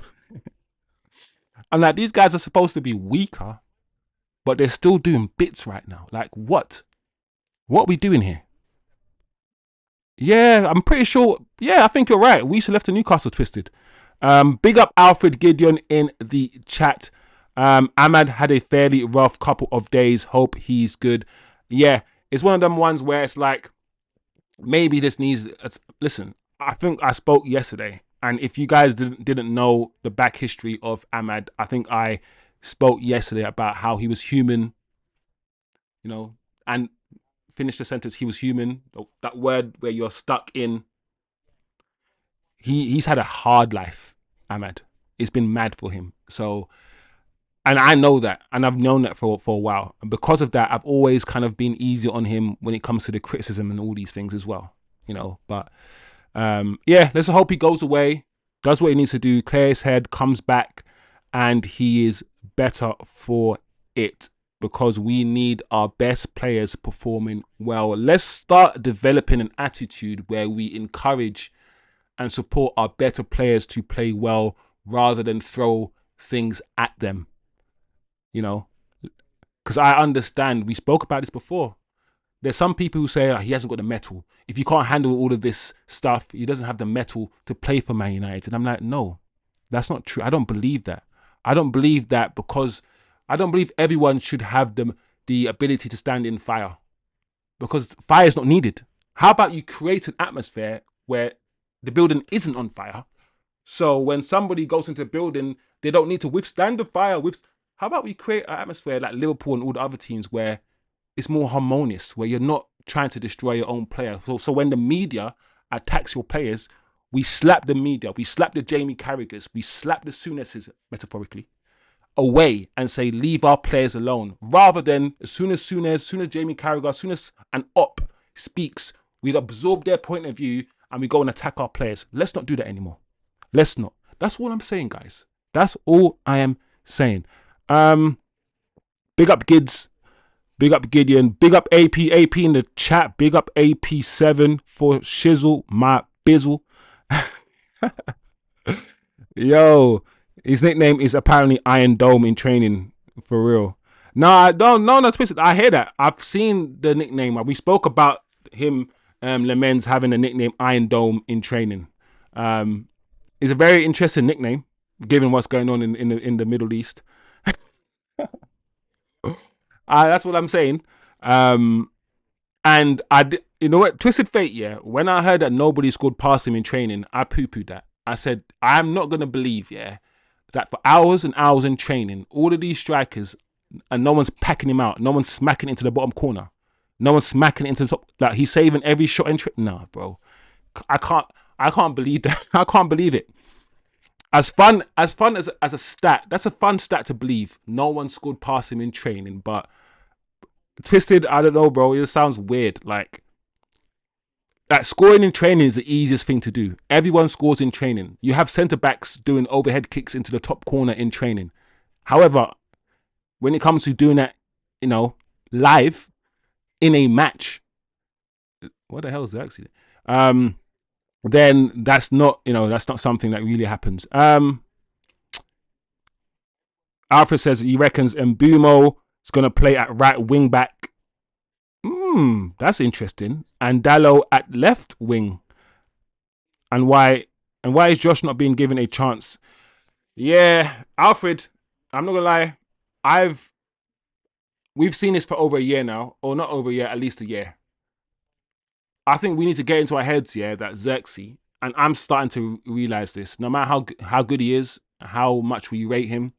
I'm like, these guys are supposed to be weaker, but they're still doing bits right now. Like, what? What are we doing here? Yeah, I'm pretty sure. Yeah, I think you're right. Weezer left to Newcastle, Twisted. Big up Alfred Gideon in the chat. Ahmad had a fairly rough couple of days. Hope he's good. Yeah, it's one of them ones where it's like, maybe this needs... Listen, I think I spoke yesterday. And if you guys didn't know the back history of Ahmad, I think I spoke yesterday about how he was human, you know, and finished the sentence, he was human. That word where you're stuck in. He's had a hard life, Ahmad. It's been mad for him. So, and I know that, and I've known that for a while. And because of that, I've always kind of been easy on him when it comes to the criticism and all these things as well, you know. But yeah, let's hope he goes away, does what he needs to do, clear his head, comes back, and he is better for it, because we need our best players performing well. Let's start developing an attitude where we encourage and support our better players to play well rather than throw things at them, you know, because I understand, we spoke about this before. There's some people who say, oh, he hasn't got the mettle. If you can't handle all of this stuff, he doesn't have the mettle to play for Man United. And I'm like, no, that's not true. I don't believe that. I don't believe that, because I don't believe everyone should have the ability to stand in fire, because fire is not needed. How about you create an atmosphere where the building isn't on fire? So when somebody goes into a building, they don't need to withstand the fire. How about we create an atmosphere like Liverpool and all the other teams where it's more harmonious, where you're not trying to destroy your own player. So when the media attacks your players, we slap the media, we slap the Jamie Carragers, we slap the Souness's, metaphorically, away and say, leave our players alone. Rather than as soon as Jamie Carragher, as soon as an op speaks, we'd absorb their point of view and we go and attack our players. Let's not do that anymore. Let's not. That's all I'm saying, guys. That's all I am saying. Big up Gids. Big up Gideon. Big up AP in the chat. Big up AP7 for shizzle my bizzle. Yo, his nickname is apparently Iron Dome in training, for real. No, that's twisted. I hear that. I've seen the nickname. We spoke about him, Lemens, having a nickname Iron Dome in training. It's a very interesting nickname, given what's going on in the Middle East. That's what I'm saying. And you know what, Twisted Fate, yeah, when I heard that nobody scored past him in training, I poo-pooed that. I said, I'm not going to believe, yeah, that for hours and hours in training, all of these strikers, and no one's packing him out, no one's smacking into the bottom corner, no one's smacking into the top, like he's saving every shot in training. Nah, bro, I can't believe that. I can't believe it. As fun as a stat, that's a fun stat to believe. No one scored past him in training, but Twisted, I don't know, bro. It sounds weird. Like scoring in training is the easiest thing to do. Everyone scores in training. You have centre backs doing overhead kicks into the top corner in training. However, when it comes to doing that, you know, live in a match, what the hell is that actually? Then that's not, you know, that's not something that really happens. Alfred says he reckons Mbeumo is going to play at right wing back. That's interesting. And Dalot at left wing. And why is Josh not being given a chance? Yeah, Alfred, I'm not gonna lie. We've seen this for over a year now, or not over a year, at least a year. I think we need to get into our heads, yeah, that Xerxes, and I'm starting to realize this. No matter how good he is, how much we rate him,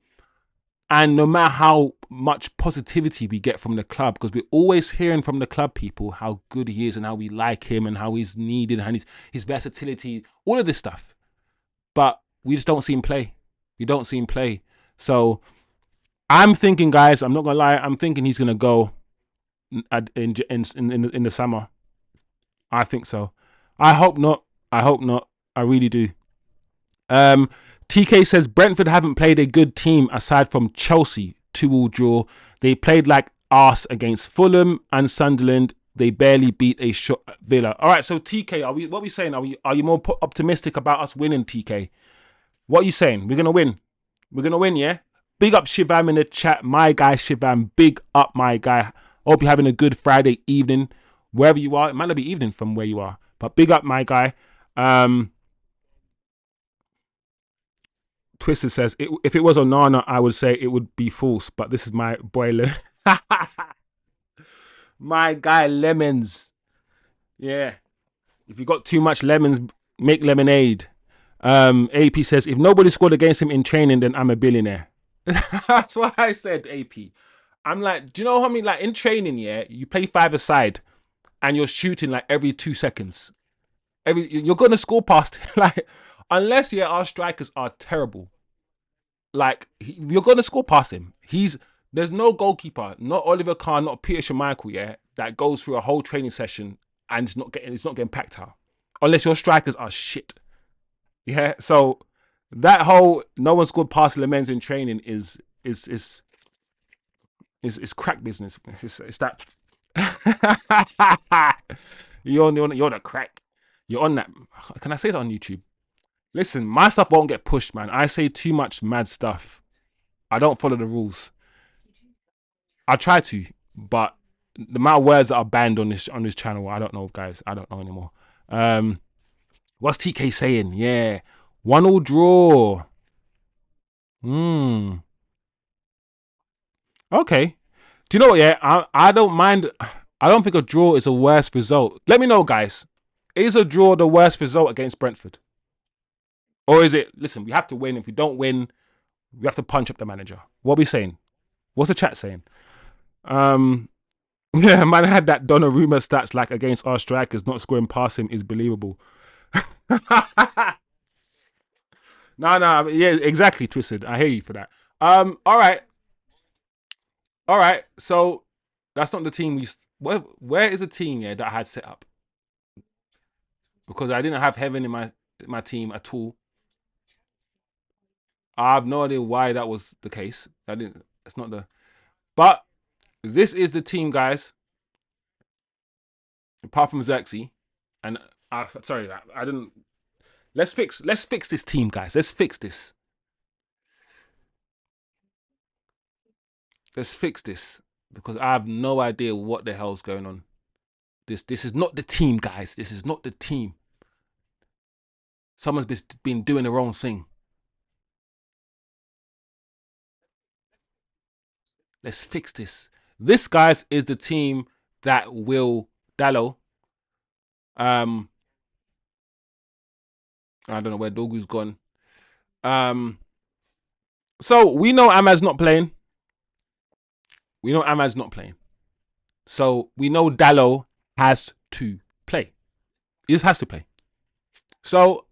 and no matter how much positivity we get from the club, because we're always hearing from the club people how good he is and how we like him and how he's needed and his versatility, all of this stuff. But we just don't see him play. We don't see him play. So I'm thinking, guys, I'm not gonna lie, I'm thinking he's gonna go in the summer. I think so. I hope not. I hope not. I really do. TK says Brentford haven't played a good team aside from Chelsea. 2-2 draw. They played like arse against Fulham and Sunderland. They barely beat a shot at Villa. All right, so TK, what are we saying? Are you more optimistic about us winning, TK? What are you saying? We're gonna win. We're gonna win, yeah? Big up Shivam in the chat. My guy Shivam. Big up my guy. Hope you're having a good Friday evening. Wherever you are. It might not be evening from where you are. But big up my guy. Twister says, if it was Onana, I would say it would be false. But this is my boy. My guy Lemons. Yeah. If you got too much lemons, make lemonade. AP says, if nobody scored against him in training, then I'm a billionaire. That's what I said, AP. I'm like, do you know how I mean? Like in training, yeah, you play 5-a-side and you're shooting like every 2 seconds. You're gonna score past like unless our strikers are terrible. Like you're gonna score past him. There's no goalkeeper, not Oliver Kahn, not Peter Schmeichel, yeah, that goes through a whole training session and it's not getting packed out. Unless your strikers are shit. Yeah, so that whole no one scored past Lemens in training is crack business. It's that you're the crack. You're on that. Can I say that on YouTube? Listen, my stuff won't get pushed, man. I say too much mad stuff. I don't follow the rules. I try to, but the amount of words that are banned on this channel, I don't know, guys. I don't know anymore. What's TK saying? Yeah, 1-1 draw. Okay. Do you know what? Yeah, I don't mind. I don't think a draw is a worse result. Let me know, guys. Is a draw the worst result against Brentford? Or is it, listen, we have to win. If we don't win, we have to punch up the manager. What are we saying? What's the chat saying? Yeah, man had that Donnarumma stats like against our strikers, not scoring past him is believable. No, yeah, exactly, Twisted. I hear you for that. All right. So that's not the team where is the team that I had set up? Because I didn't have Heaven in my team at all. I have no idea why that was the case. It's not the. But this is the team, guys. Apart from Xerxes, and sorry, I didn't. Let's fix this team, guys. Let's fix this. Let's fix this because I have no idea what the hell's going on. This is not the team, guys. This is not the team. Someone's been doing the wrong thing. Let's fix this. This, guys, is the team that will Dalot. I don't know where Dogu's gone. So we know Ahmad's not playing. So we know Dalot has to play. He just has to play. So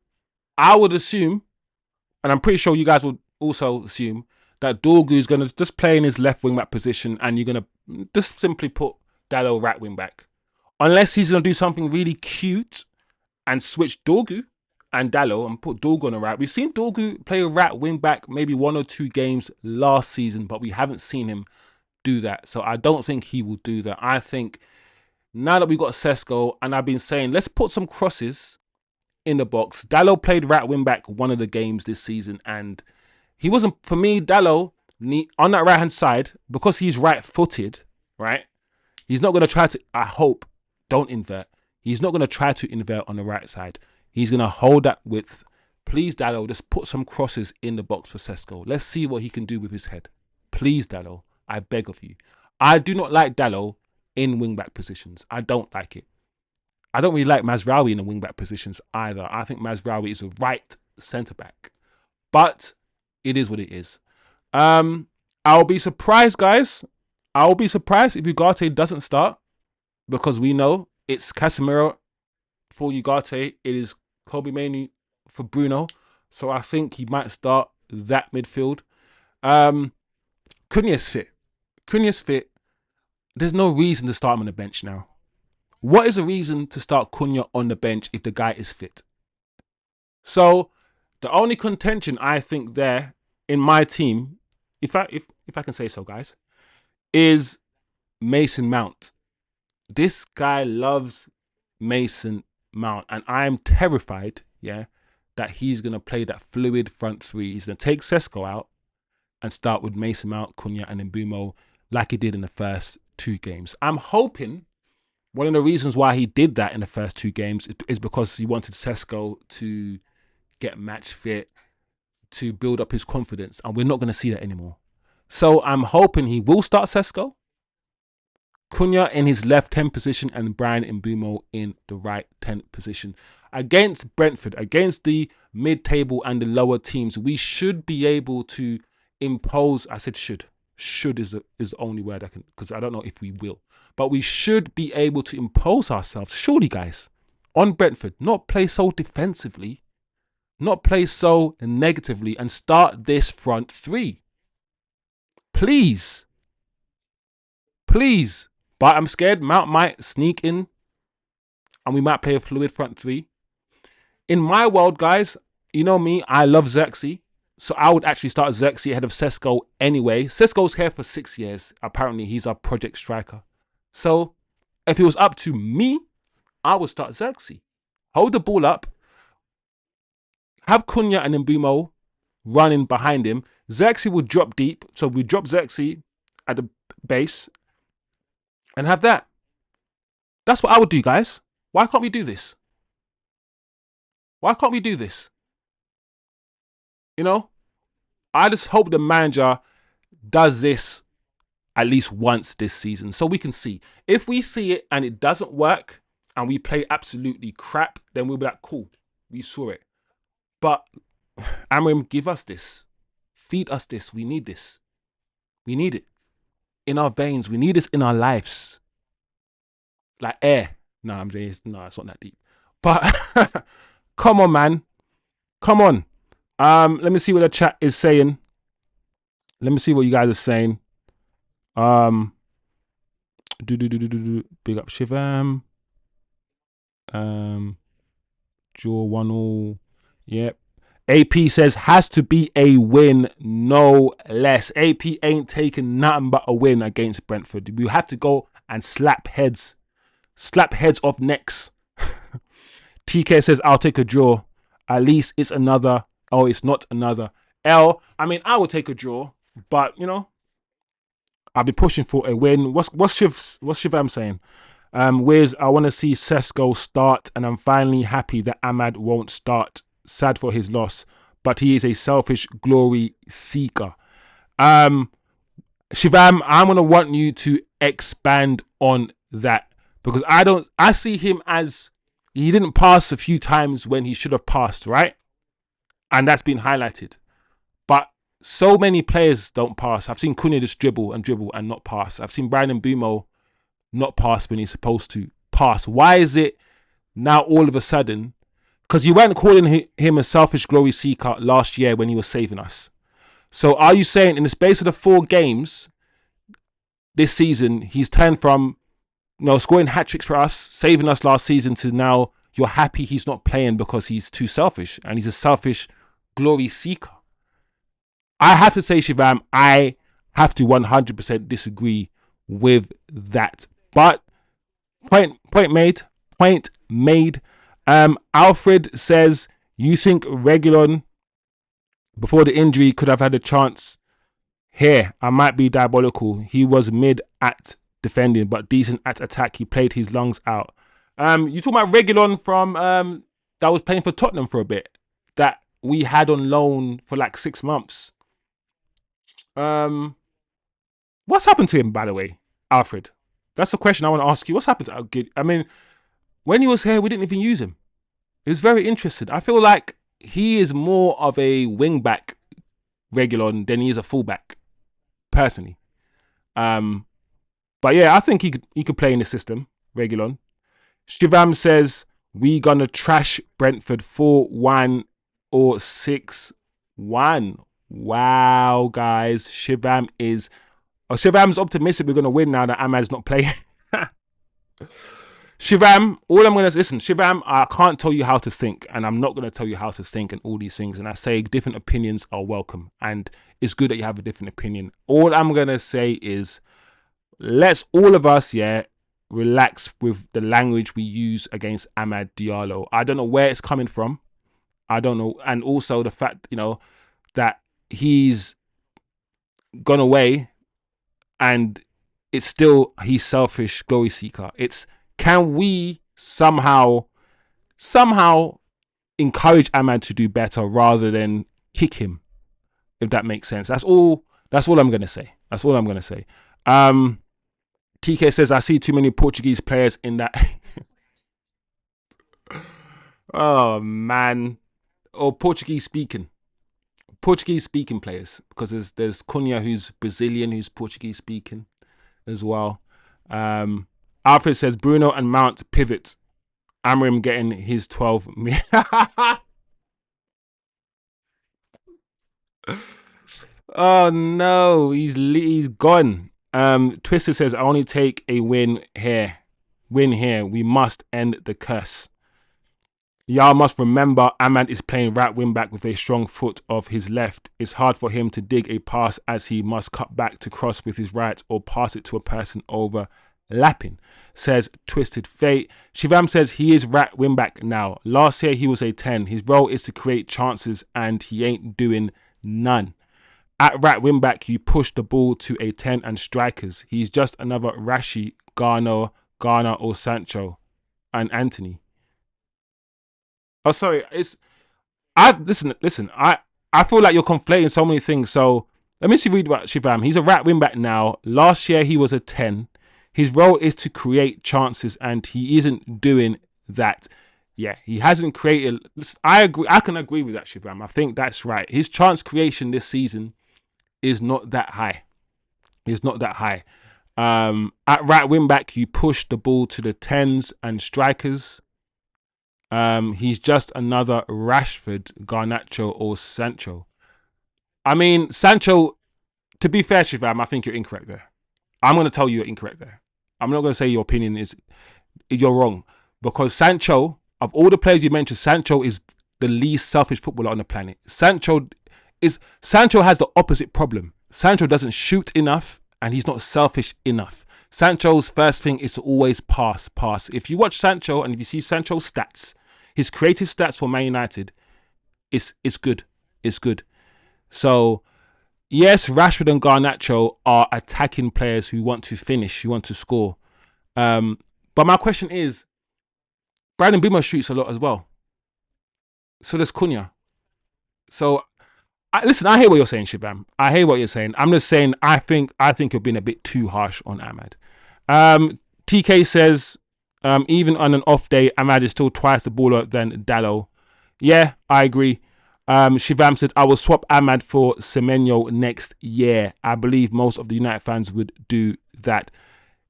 I would assume, and I'm pretty sure you guys would also assume, that Dorgu's going to just play in his left wing back position and you're going to just simply put Dalot right wing back. Unless he's going to do something really cute and switch Dorgu and Dalot and put Dorgu on the right. We've seen Dorgu play a right wing back maybe 1 or 2 games last season, but we haven't seen him do that. So I don't think he will do that. I think now that we've got Sesko, and I've been saying, let's put some crosses in the box. Dalot played right wing back one of the games this season, and he wasn't, for me, Dalot on that right-hand side, because he's right-footed, right? He's not going to try to, I hope, don't invert. He's not going to try to invert on the right side. He's going to hold that width. Please, Dallo, just put some crosses in the box for Sesko. Let's see what he can do with his head. Please, Dallo, I beg of you. I do not like Dallo in wing-back positions. I don't like it. I don't really like Mazraoui in the wing-back positions either. I think Mazraoui is a right centre-back. But it is what it is. I'll be surprised, guys. I'll be surprised if Ugarte doesn't start, because we know it's Casemiro for Ugarte. It is Kobe Mainoo for Bruno. So I think he might start that midfield. Cunha's fit. Cunha's fit. There's no reason to start him on the bench now. What is a reason to start Cunha on the bench if the guy is fit? So the only contention I think there in my team, if I can say so, guys, is Mason Mount. This guy loves Mason Mount, and I'm terrified, that he's going to play that fluid front three. He's going to take Sesko out and start with Mason Mount, Cunha, and Mbeumo like he did in the first 2 games. I'm hoping one of the reasons why he did that in the first 2 games is because he wanted Sesko to get match fit, to build up his confidence, and we're not going to see that anymore. So I'm hoping he will start Sesko, Cunha in his left 10 position, and Brian Mbeumo in the right 10 position. Against Brentford, against the mid-table and the lower teams, we should be able to impose. I said should. Should is the only word I can, because I don't know if we will. But we should be able to impose ourselves, surely, guys, on Brentford. Not play so defensively, not play so negatively, and start this front three. Please. Please. But I'm scared Mount might sneak in and we might play a fluid front three. In my world, guys, you know me, I love Xerxes. So I would actually start Xerxes ahead of Sesko anyway. Sesko's here for 6 years. Apparently, he's our project striker. So if it was up to me, I would start Xerxes. Hold the ball up. Have Cunha and Mbeumo running behind him. Xerxes will drop deep. So we drop Xerxes at the base and have that. That's what I would do, guys. Why can't we do this? Why can't we do this? You know, I just hope the manager does this at least once this season so we can see. If we see it and it doesn't work and we play absolutely crap, then we'll be like, cool, we saw it. But Amorim, give us this. Feed us this. We need this. We need it in our veins. We need this in our lives. Like air. No, I'm just, no, it's not that deep. But come on, man. Come on. Let me see what the chat is saying. Let me see what you guys are saying. Big up Shivam. Draw 1-1. Yep. AP says has to be a win, no less. AP ain't taking nothing but a win against Brentford. We have to go and slap heads off necks. TK says I'll take a draw. At least it's another. Oh, it's not another L. I mean, I would take a draw, but you know, I'll be pushing for a win. What's Shivam saying? Wiz, I want to see Sesko start, and I'm finally happy that Ahmad won't start. Sad for his loss, but he is a selfish glory seeker. Shivam, I'm gonna want you to expand on that, because I see him as he didn't pass a few times when he should have passed, right? And that's been highlighted. But so many players don't pass. I've seen Cunha just dribble and not pass. I've seen Brian Mbeumo not pass when he's supposed to pass. Why is it now all of a sudden? Because you weren't calling him a selfish glory seeker last year when he was saving us. So are you saying in the space of the 4 games this season, he's turned from, you know, scoring hat-tricks for us, saving us last season, to now you're happy he's not playing because he's too selfish and he's a selfish glory seeker? I have to say, Shivam, I have to 100% disagree with that. But point made. Alfred says, you think Reguilon, before the injury, could have had a chance Here, I might be diabolical. He was mid at defending, but decent at attack. He played his lungs out. You talking about Reguilon from that was playing for Tottenham for a bit, that we had on loan for like 6 months. What's happened to him, by the way, Alfred? That's the question I want to ask you. What's happened to? I mean, when he was here, we didn't even use him. It was very interesting. I feel like he is more of a wing back Reguilon than he is a fullback, personally. But yeah, I think he could play in the system, Reguilon. Shivam says we gonna trash Brentford 4-1 or 6-1. Wow, guys. Shivam's optimistic we're gonna win now that Ahmad's not playing. Shivam, all I'm gonna listen, Shivam, I can't tell you how to think, and I'm not gonna tell you how to think and all these things. And I say different opinions are welcome, and it's good that you have a different opinion. All I'm gonna say is, let's all of us, relax with the language we use against Amad Diallo. I don't know where it's coming from. I don't know, and also the fact, that he's gone away, and it's still he's selfish, glory seeker. Can we somehow encourage Ahmad to do better rather than kick him, if that makes sense? That's all I'm gonna say. That's all I'm gonna say. TK says I see too many Portuguese players in that. Oh man. Or Portuguese speaking players, because there's Cunha who's Brazilian, who's Portuguese speaking as well. Alfred says Bruno and Mount pivot. Amorim getting his 12 million. Oh no, he's gone. Twister says I only take a win here. We must end the curse. Y'all must remember Ahmad is playing right wing back with a strong foot of his left. It's hard for him to dig a pass as he must cut back to cross with his right or pass it to a person overlapping, says Twisted Fate. Shivam says he is right wing back now. Last year he was a 10. His role is to create chances and he ain't doing none. At right wing back, you push the ball to a 10 and strikers. He's just another Rashi, Garner or Sancho and Anthony. Oh, sorry. Listen. I feel like you're conflating so many things. So let me read about Shivam. He's a right wing back now. Last year he was a 10. His role is to create chances, and he isn't doing that. Yeah, he hasn't created. I agree. I can agree with that, Shivam. I think that's right. His chance creation this season is not that high. It's not that high. At right wing back, you push the ball to the 10s and strikers. He's just another Rashford, Garnacho or Sancho. I mean, Sancho, to be fair, Shivam, I think you're incorrect there. I'm going to tell you you're incorrect there. I'm not going to say your opinion is you're wrong, because Sancho, of all the players you mentioned, Sancho is the least selfish footballer on the planet. Sancho has the opposite problem. Sancho doesn't shoot enough, and he's not selfish enough. Sancho's first thing is to always pass. If you watch Sancho and if you see Sancho's stats, his creative stats for Man United, it's good. It's good. So, yes, Rashford and Garnacho are attacking players who want to finish, who want to score. But my question is, Brandon Bimo shoots a lot as well. So does Cunha. So, listen, I hear what you're saying, Shibam. I hear what you're saying. I'm just saying, I think you're being a bit too harsh on Ahmad. TK says, even on an off day, Ahmad is still twice the baller than Dallo. Yeah, I agree. Shivam said, I will swap Ahmad for Semenyo next year. I believe most of the United fans would do that.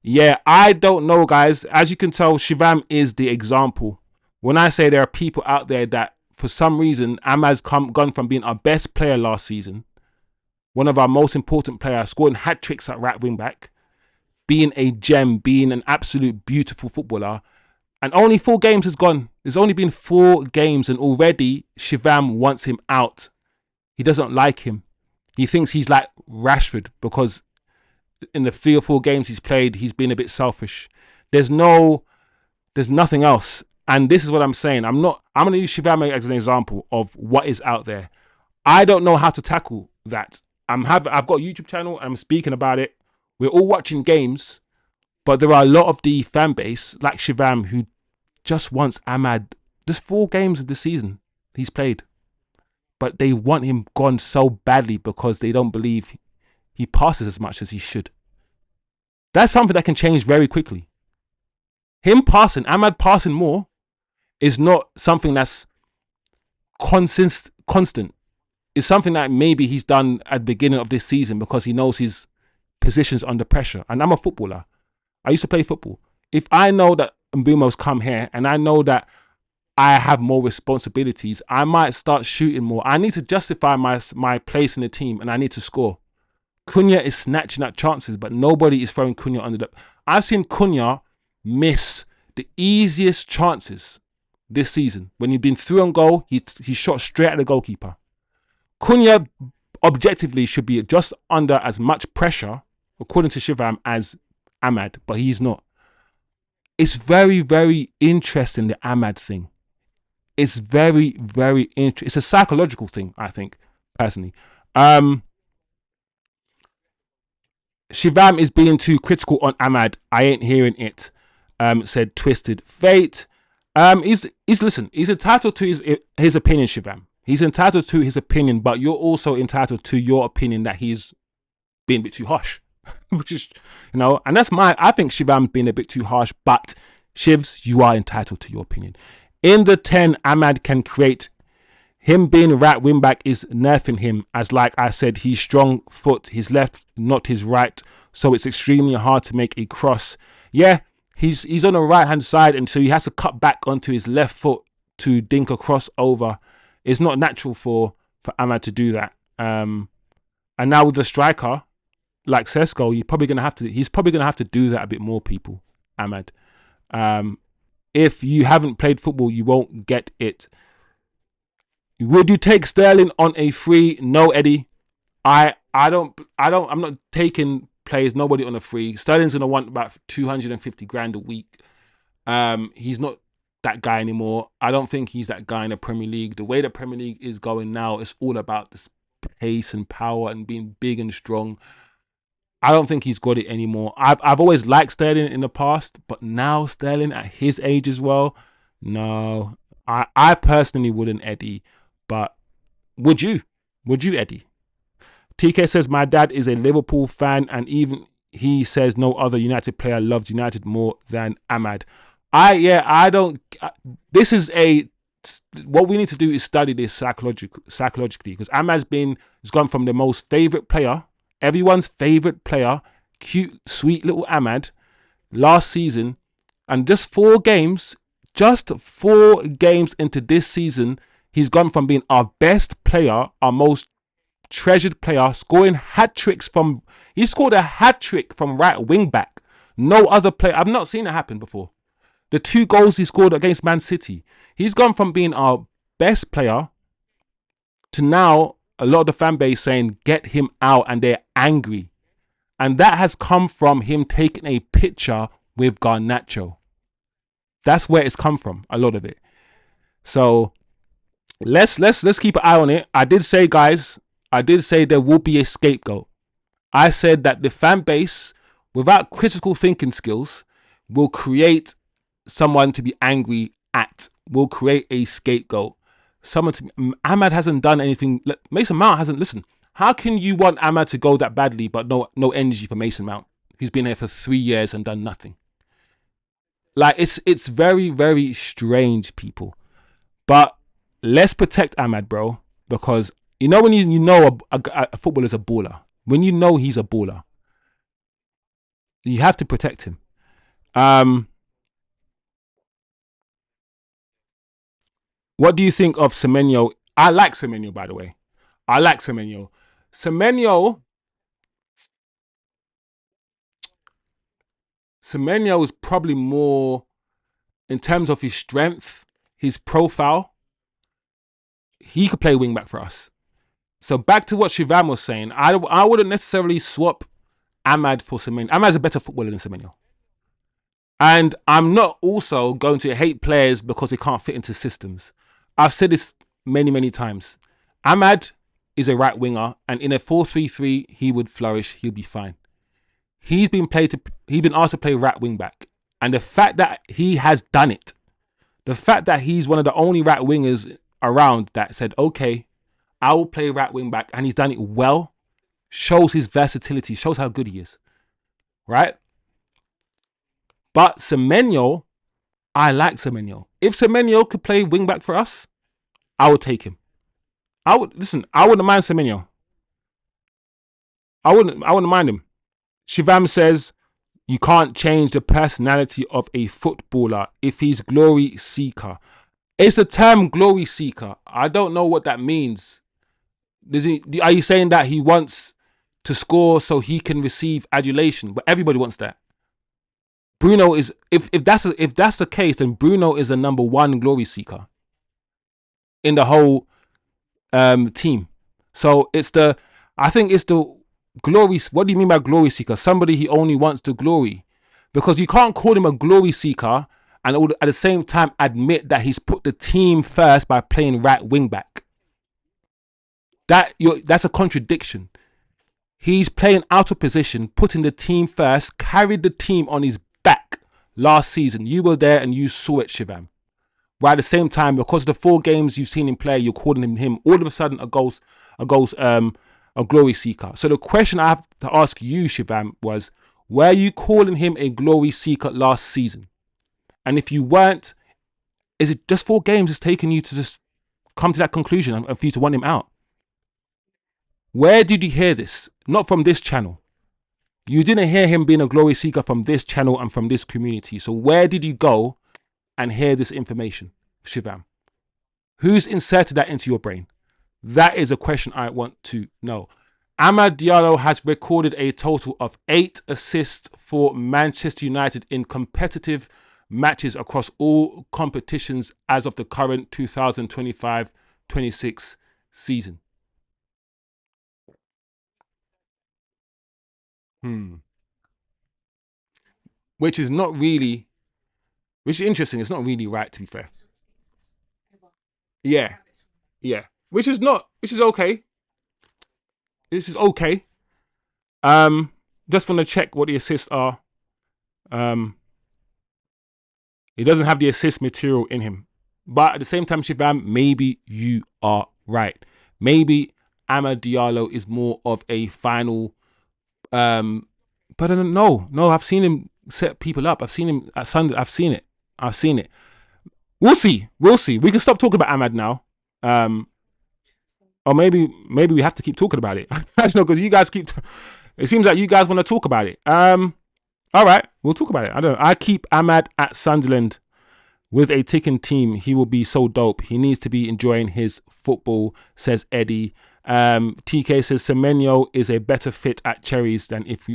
Yeah, I don't know, guys. As you can tell, Shivam is the example. When I say there are people out there that, for some reason, Ahmad's gone from being our best player last season, one of our most important players, scoring hat-tricks at right wing back, being a gem, being an absolute beautiful footballer, and only 4 games has gone. There's only been 4 games, and already Shivam wants him out. He doesn't like him. He thinks he's like Rashford because in the 3 or 4 games he's played, he's been a bit selfish. There's nothing else. And this is what I'm saying. I'm going to use Shivam as an example of what is out there. I don't know how to tackle that. I've got a YouTube channel. I'm speaking about it. We're all watching games, but there are a lot of the fan base like Shivam who just wants Ahmad. There's 4 games of the season he's played, but they want him gone so badly because they don't believe he passes as much as he should. That's something that can change very quickly. Ahmad passing more is not something that's constant. It's something that maybe he's done at the beginning of this season because he knows his position's under pressure. And I'm a footballer. I used to play football. If I know that Mbumo's come here and I know that I have more responsibilities, I might start shooting more. I need to justify my place in the team and I need to score. Cunha is snatching at chances, but nobody is throwing Cunha under the... I've seen Cunha miss the easiest chances this season. When he's been through on goal, he shot straight at the goalkeeper. Cunha objectively should be just under as much pressure, according to Shivam, as Ahmad, but he's not. It's very, very interesting, the Ahmad thing. It's very, very interesting. It's a psychological thing, I think, personally. Shivam is being too critical on Ahmad. I ain't hearing it, said Twisted Fate. Listen, he's entitled to his opinion, Shivam. He's entitled to his opinion, but you're also entitled to your opinion that he's being a bit too harsh. Which is, and that's I think Shivam's being a bit too harsh, but Shivs, you are entitled to your opinion. In the 10, Ahmad can create. Him being right wing back is nerfing him, as like I said, he's strong foot, his left, not his right, so it's extremely hard to make a cross. Yeah, he's on the right hand side, and so he has to cut back onto his left foot to dink a cross over. It's not natural for Ahmad to do that. And now with the striker like Sesko, he's probably gonna have to do that a bit more, people. Ahmad, if you haven't played football, you won't get it. Would you take Sterling on a free? No, Eddie. I'm not taking players, nobody on a free. Sterling's gonna want about 250 grand a week. He's not that guy anymore. I don't think he's that guy in the Premier League. The way the Premier League is going now, it's all about this pace and power and being big and strong. I don't think he's got it anymore. I've always liked Sterling in the past, but now Sterling at his age as well, no. I personally wouldn't, Eddie. But would you? Would you, Eddie? TK says, my dad is a Liverpool fan, and even he says no other United player loves United more than Ahmad. This is what we need to do is study this psychologically, because Ahmad's gone from the most favourite player, everyone's favourite player, cute, sweet little Ahmad, last season, and just 4 games into this season, he's gone from being our best player, our most treasured player, scoring hat-tricks from... He scored a hat-trick from right wing-back. No other player... I've not seen it happen before. The 2 goals he scored against Man City. He's gone from being our best player to now a lot of the fan base saying, get him out, and they're angry. And that has come from him taking a picture with Garnacho. That's where it's come from, a lot of it. So... Let's keep an eye on it. I did say, guys, there will be a scapegoat. I said that the fan base, without critical thinking skills, will create someone to be angry at. Will create a scapegoat. Ahmad hasn't done anything. Mason Mount hasn't. Listen, how can you want Ahmad to go that badly, but no energy for Mason Mount? He's been here for 3 years and done nothing. Like it's very, very strange, people. But let's protect Ahmad, bro, because when you know a footballer's a baller, when you know he's a baller, you have to protect him. What do you think of Semenyo? I like Semenyo, by the way. I like Semenyo. Semenyo is probably more, in terms of his strength, his profile, he could play wing back for us. So back to what Shivam was saying, I wouldn't necessarily swap Ahmad for Semenyo. Ahmad's a better footballer than Semenyo. And I'm not also going to hate players because they can't fit into systems. I've said this many, many times. Ahmad is a right winger, and in a 4-3-3, he would flourish. He'll be fine. He's been asked to play right wing back, and the fact that he has done it, the fact that he's one of the only right wingers around that said, okay, I will play right wing back, and he's done it well, shows his versatility, shows how good he is, right? But Semenyo, I like Semenyo. If Semenyo could play wing back for us, I would take him. I wouldn't mind Semenyo. I wouldn't mind him. Shivam says, you can't change the personality of a footballer if he's glory seeker. It's the term glory seeker. I don't know what that means. Are you saying that he wants to score so he can receive adulation? But everybody wants that. Bruno is, if that's the case, then Bruno is the number one glory seeker in the whole team. So I think it's the glory. What do you mean by glory seeker? Somebody he only wants to glory, because you can't call him a glory seeker and at the same time admit that he's put the team first by playing right wing back. That's a contradiction. He's playing out of position, putting the team first, carried the team on his back last season. You were there and you saw it, Shivam. While at the same time, because of the 4 games you've seen him play, you're calling him all of a sudden a glory seeker. So the question I have to ask you, Shivam, was, were you calling him a glory seeker last season? And if you weren't, is it just 4 games it's taken you to just come to that conclusion and for you to want him out? Where did you hear this? Not from this channel. You didn't hear him being a glory seeker from this channel and from this community. So where did you go and hear this information, Shivam? Who's inserted that into your brain? That is a question I want to know. Amad Diallo has recorded a total of 8 assists for Manchester United in competitive matches across all competitions as of the current 2025-26 season. Which is interesting. It's not really right, to be fair. Yeah. Which is okay. This is okay. Just want to check what the assists are. He doesn't have the assist material in him. But at the same time, Shivam, maybe you are right. Maybe Amad Diallo is more of a final. But I don't know. No, I've seen him set people up. I've seen him at Sunday. I've seen it. We'll see. We can stop talking about Amad now. Or maybe we have to keep talking about it. I don't know, because you guys it seems like you guys want to talk about it. All right, we'll talk about it. I don't know. I keep Amad at Sunderland with a ticking team. He will be so dope. He needs to be enjoying his football, says Eddie. TK says Semenyo is a better fit at Cherries than if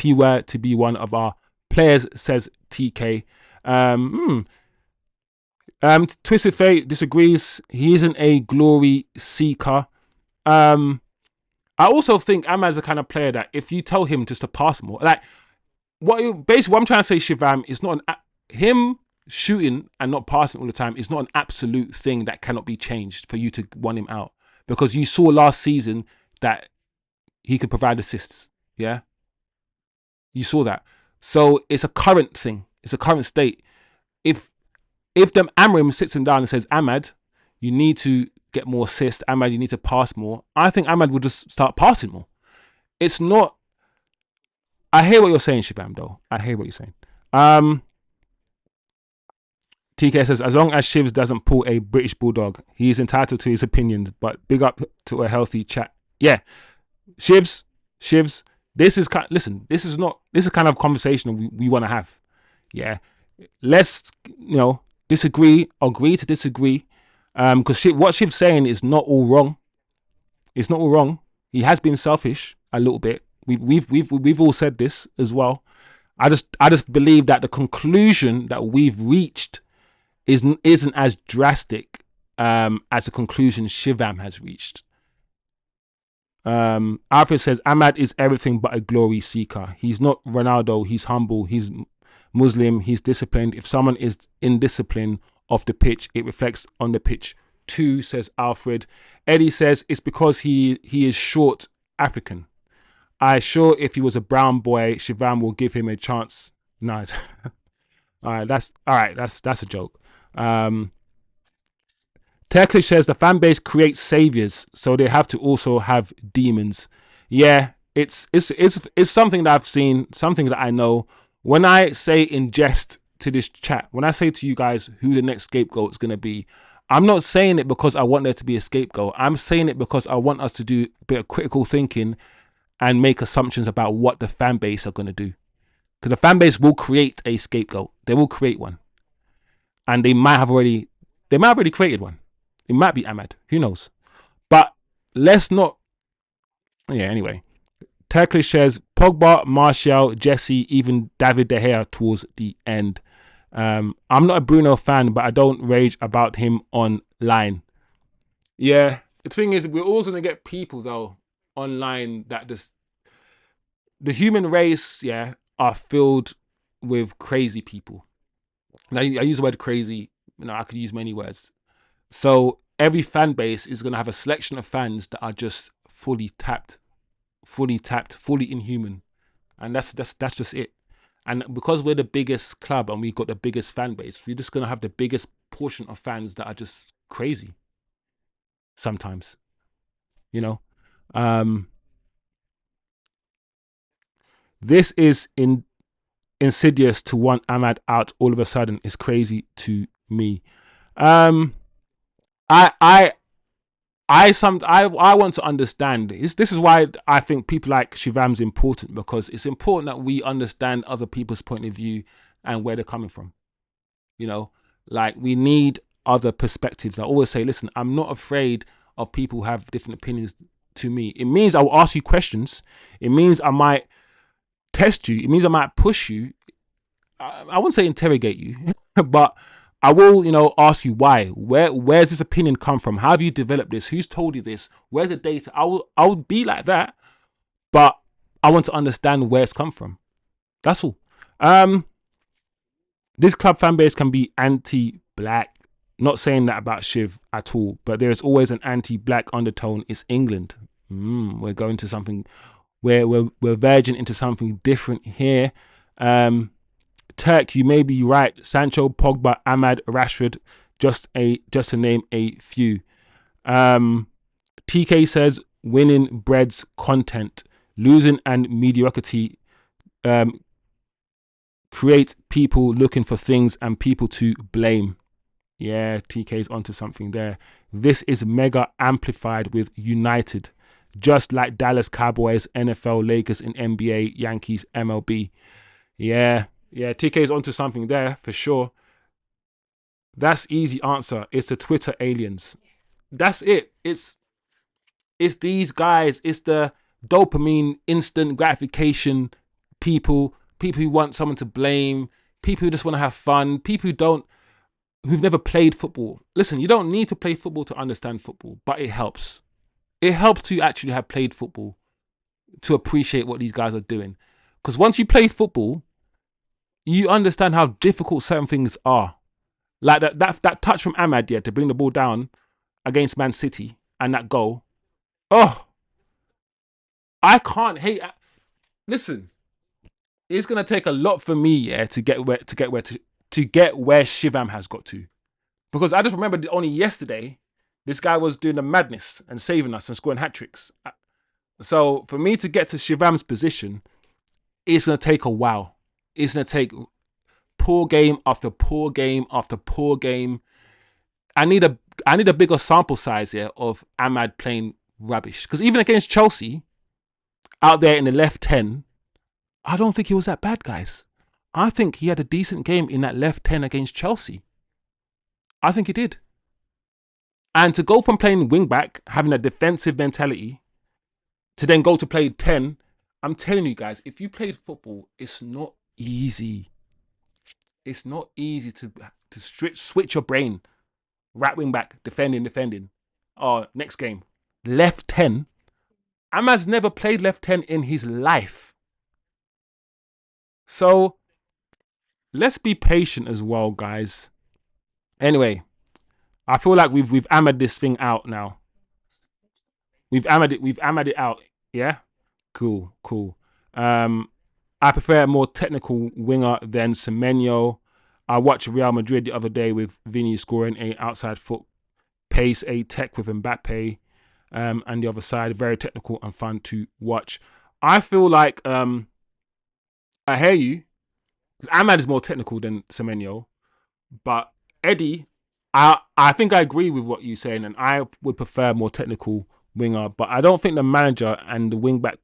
he were to be one of our players, says TK. Twisted Fate disagrees. He isn't a glory seeker. I also think Amad's the kind of player that if you tell him just to pass more, like what I'm trying to say, Shivam, is not him shooting and not passing all the time is not an absolute thing that cannot be changed for you to want him out. Because you saw last season that he could provide assists. Yeah. You saw that. So it's a current thing. It's a current state. If them Amorim sits him down and says, Amad, you need to get more assists. Amad, you need to pass more. I think Amad will just start passing more. It's not. I hear what you're saying, Shivam, though. I hear what you're saying. TK says, as long as Shivs doesn't pull a British Bulldog, he is entitled to his opinions, but big up to a healthy chat. Yeah. Shivs, this is kind of conversation we want to have. Yeah. Let's, agree to disagree. Because what Shiv's saying is not all wrong. It's not all wrong. He has been selfish a little bit. We've all said this as well. I just believe that the conclusion that we've reached isn't as drastic as the conclusion Shivam has reached. Alfred says Amad is everything but a glory seeker. He's not Ronaldo. He's humble. He's Muslim. He's disciplined. If someone is indisciplined off the pitch, it reflects on the pitch 2, says Alfred. Eddie says it's because he is short African. I sure if he was a brown boy, Shivam will give him a chance. Nice. All right. That's a joke. Turkish says the fan base creates saviors, so they have to also have demons. Yeah, it's something that I've seen, something that I know. When I say in jest to this chat, when I say to you guys who the next scapegoat is gonna be, I'm not saying it because I want there to be a scapegoat. I'm saying it because I want us to do a bit of critical thinking and make assumptions about what the fan base are gonna do. Because the fan base will create a scapegoat. They will create one, and they might have already created one. It might be Ahmad. Who knows? But let's not. Yeah. Anyway, Turkish says Pogba, Martial, Jesse, even David De Gea towards the end. I'm not a Bruno fan, but I don't rage about him online. Yeah. The thing is, we're always gonna get people though online that just the human race, yeah, are filled with crazy people. Now, I use the word crazy. I could use many words. So every fan base is going to have a selection of fans that are just fully tapped, fully inhuman, and that's just it. And because we're the biggest club and we've got the biggest fan base, we're just going to have the biggest portion of fans that are just crazy. Sometimes, you know, this is insidious to want Ahmad out all of a sudden is crazy to me. I want to understand this. This is why I think people like Shivam's important, because it's important that we understand other people's point of view and where they're coming from. Like we need other perspectives. I always say, listen, I'm not afraid of people who have different opinions to me. It means I will ask you questions. It means I might test you. It means I might push you. I wouldn't say interrogate you, but I will, ask you why. Where's this opinion come from? How have you developed this? Who's told you this? Where's the data? I will be like that, but I want to understand where it's come from. That's all. This club fan base can be anti-black. Not saying that about Shiv at all, but there is always an anti-black undertone. It's England. We're going to something where we're verging into something different here. Turk, you may be right. Sancho, Pogba, Ahmad, Rashford, just to name a few. TK says winning breeds content, losing and mediocrity create people looking for things and people to blame. Yeah, TK's onto something there. This is mega amplified with United, just like Dallas Cowboys, NFL, Lakers in NBA, Yankees, MLB. Yeah, TK's onto something there for sure. That's easy answer. It's the Twitter aliens. That's it. It's these guys. It's the dopamine, instant gratification people who want someone to blame, people who just want to have fun, people who've never played football. Listen, you don't need to play football to understand football, but it helps. It helps to actually have played football to appreciate what these guys are doing. Because once you play football, you understand how difficult certain things are. Like that touch from Ahmad, to bring the ball down against Man City and that goal. Oh, I can't hate. Listen, it's gonna take a lot for me, to get where Shivam has got to. Because I just remember only yesterday, this guy was doing the madness and saving us and scoring hat tricks. So for me to get to Shivam's position, it's gonna take a while. It's gonna take poor game after poor game after poor game. I need a bigger sample size here of Ahmad playing rubbish. Because even against Chelsea, out there in the left 10, I don't think he was that bad, guys. I think he had a decent game in that left 10 against Chelsea. I think he did. And to go from playing wing back, having a defensive mentality, to then go to play 10, I'm telling you guys, if you played football, it's not easy. It's not easy to switch your brain. Right wing back, defending. Oh, next game. Left 10. Ahmad's never played left 10 in his life. So, let's be patient as well, guys. Anyway, I feel like we've hammered this thing out now. We've hammered it out. Yeah. Cool. Cool. I prefer a more technical winger than Semenyo. I watched Real Madrid the other day with Vini scoring a outside foot pace, a tech with Mbappe, and the other side, very technical and fun to watch. I feel like I hear you. Ahmad is more technical than Semenyo, but Eddie, I think I agree with what you're saying, and I would prefer more technical winger. But I don't think the manager and the wing back,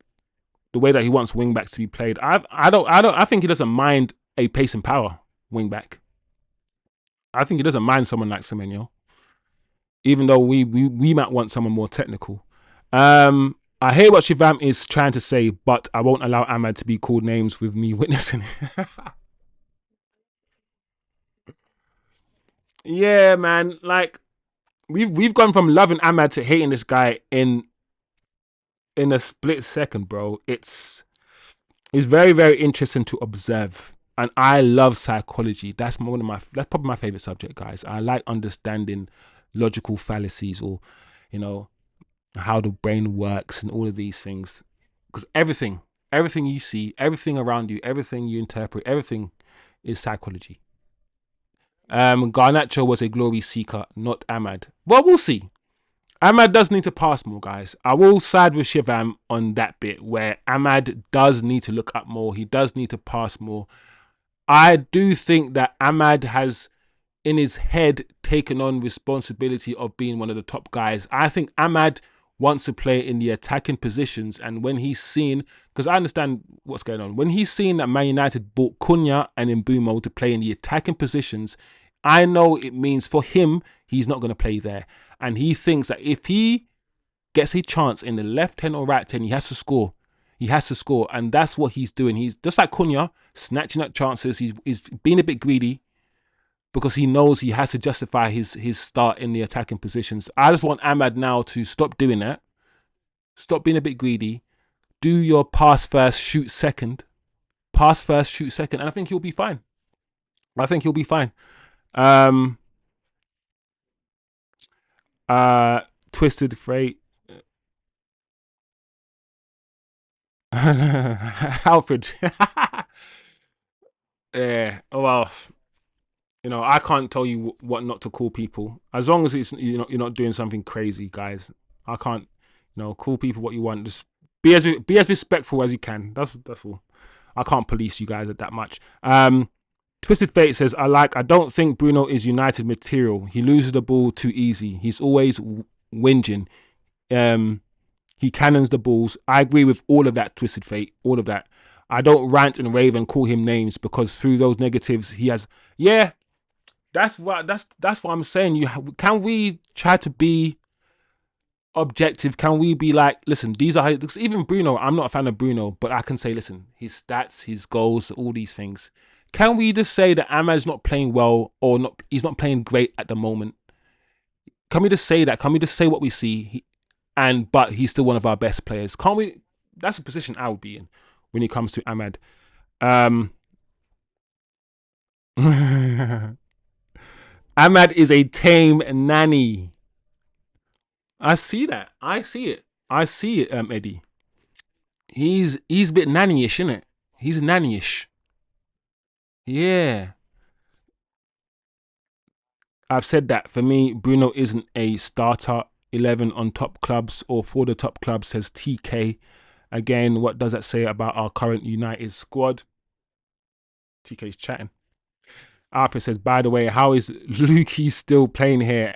the way that he wants wing backs to be played, I think he doesn't mind a pace and power wing back. I think he doesn't mind someone like Semenyo, even though we might want someone more technical. I hear what Shivam is trying to say, but I won't allow Ahmad to be called names with me witnessing. Yeah, man. Like we've gone from loving Ahmad to hating this guy in a split second, bro. It's very, very interesting to observe. And I love psychology. That's probably my favorite subject, guys. I like understanding logical fallacies, or, you know, how the brain works and all of these things. Because everything you see, everything around you, everything you interpret, everything is psychology. Garnacho was a glory seeker, not Ahmad. Well, we'll see. Ahmad does need to pass more, guys. I will side with Shivam on that bit where Ahmad does need to look up more. He does need to pass more. I do think that Ahmad has, in his head, taken on responsibility of being one of the top guys. I think Ahmad wants to play in the attacking positions, and when he's seen, because I understand what's going on, when he's seen that Man United bought Cunha and Mbumo to play in the attacking positions, I know it means for him, he's not going to play there. And he thinks that if he gets a chance in the left 10 or right 10, he has to score. He has to score. And that's what he's doing. He's just like Cunha, snatching up chances. He's being a bit greedy because he knows he has to justify his start in the attacking positions. I just want Ahmad now to stop doing that. Stop being a bit greedy. Do your pass first, shoot second. Pass first, shoot second. And I think he'll be fine. I think he'll be fine. Twisted Freight. Alfred. Yeah. Well, I can't tell you what not to call people. As long as it's you're not doing something crazy, guys. I can't, call people what you want. Just be as respectful as you can. That's all. I can't police you guys at that much. Twisted Fate says, I don't think Bruno is United material. He loses the ball too easy. He's always whinging. He cannons the balls. I agree with all of that, Twisted Fate. All of that. I don't rant and rave and call him names because through those negatives he has. Yeah, that's what I'm saying. Can we try to be objective? Can we be like, listen, these are even Bruno. I'm not a fan of Bruno, but I can say, listen, his stats, his goals, all these things. Can we just say that Ahmad's not playing well or not? He's not playing great at the moment. Can we just say that? Can we just say what we see? But he's still one of our best players. Can't we? That's a position I would be in when it comes to Ahmad. Ahmad is a tame nanny. I see that. I see it. Eddie. He's a bit nannyish, isn't it? He's nannyish. Yeah. I've said that. For me, Bruno isn't a starter 11 on top clubs or for the top clubs, says TK. Again, what does that say about our current United squad? TK's chatting. Arthur says, by the way, how is Lukey still playing here?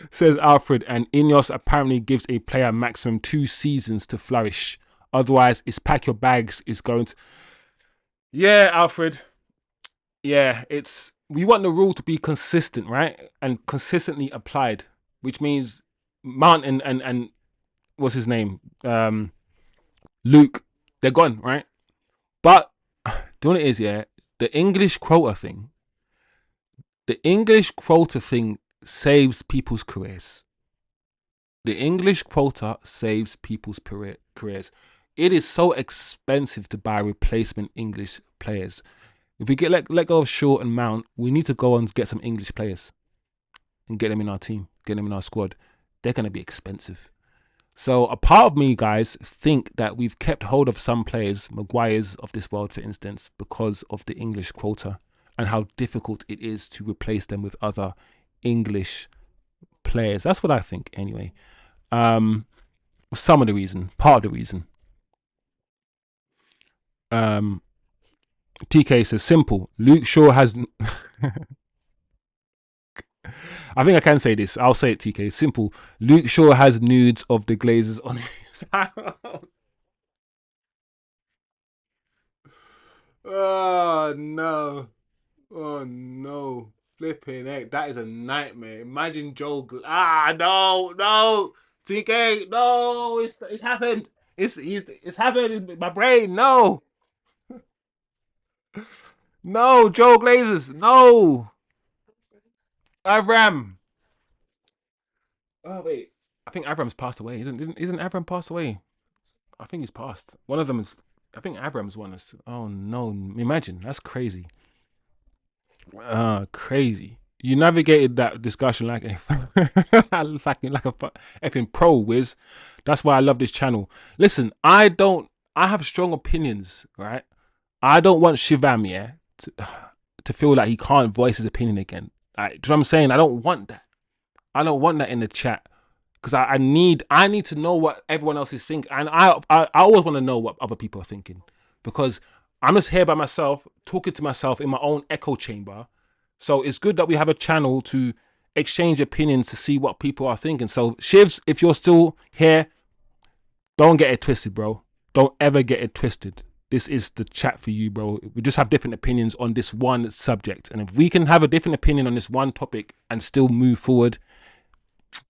Says Alfred, and Ineos apparently gives a player maximum 2 seasons to flourish. Otherwise, it's pack your bags is going to... Yeah, Alfred. Yeah, we want the rule to be consistent, right? And consistently applied, which means Mount and what's his name? Luke, they're gone, right? But do you know what it is, yeah? The English quota thing saves people's careers. The English quota saves people's careers. It is so expensive to buy replacement English players. If we get let go of Shaw and Mount, we need to go and get some English players and get them in our team, get them in our squad. They're going to be expensive. So a part of me, guys, think that we've kept hold of some players, Maguire's of this world, for instance, because of the English quota and how difficult it is to replace them with other English players. That's what I think, anyway. Some of the reason, part of the reason. TK says simple. Luke Shaw has. I think I can say this. I'll say it, TK. Simple. Luke Shaw has nudes of the Glazers on his account. Oh no. Oh no. Flipping heck. That is a nightmare. Imagine Joel. No. TK. No. It's happened. It's happened in my brain. No. No. Joel Glazers. No. Avram. Oh wait. I think Avram's passed away. Isn't Avram passed away? I think he's passed. One of them is. I think Avram's one is. Oh no! Imagine that's crazy. Crazy. You navigated that discussion like a like a effing pro, Wiz. That's why I love this channel. Listen, I don't. I have strong opinions, right? I don't want Shivam, yeah, to feel like he can't voice his opinion again. Do you know what I'm saying? I don't want that. I don't want that in the chat because I need to know what everyone else is thinking, and I always want to know what other people are thinking because I'm just here by myself talking to myself in my own echo chamber. So it's good that we have a channel to exchange opinions to see what people are thinking. So Shivs, if you're still here, don't get it twisted, bro. Don't ever get it twisted. This is the chat for you, bro. We just have different opinions on this one subject, and if we can have a different opinion on this one topic and still move forward,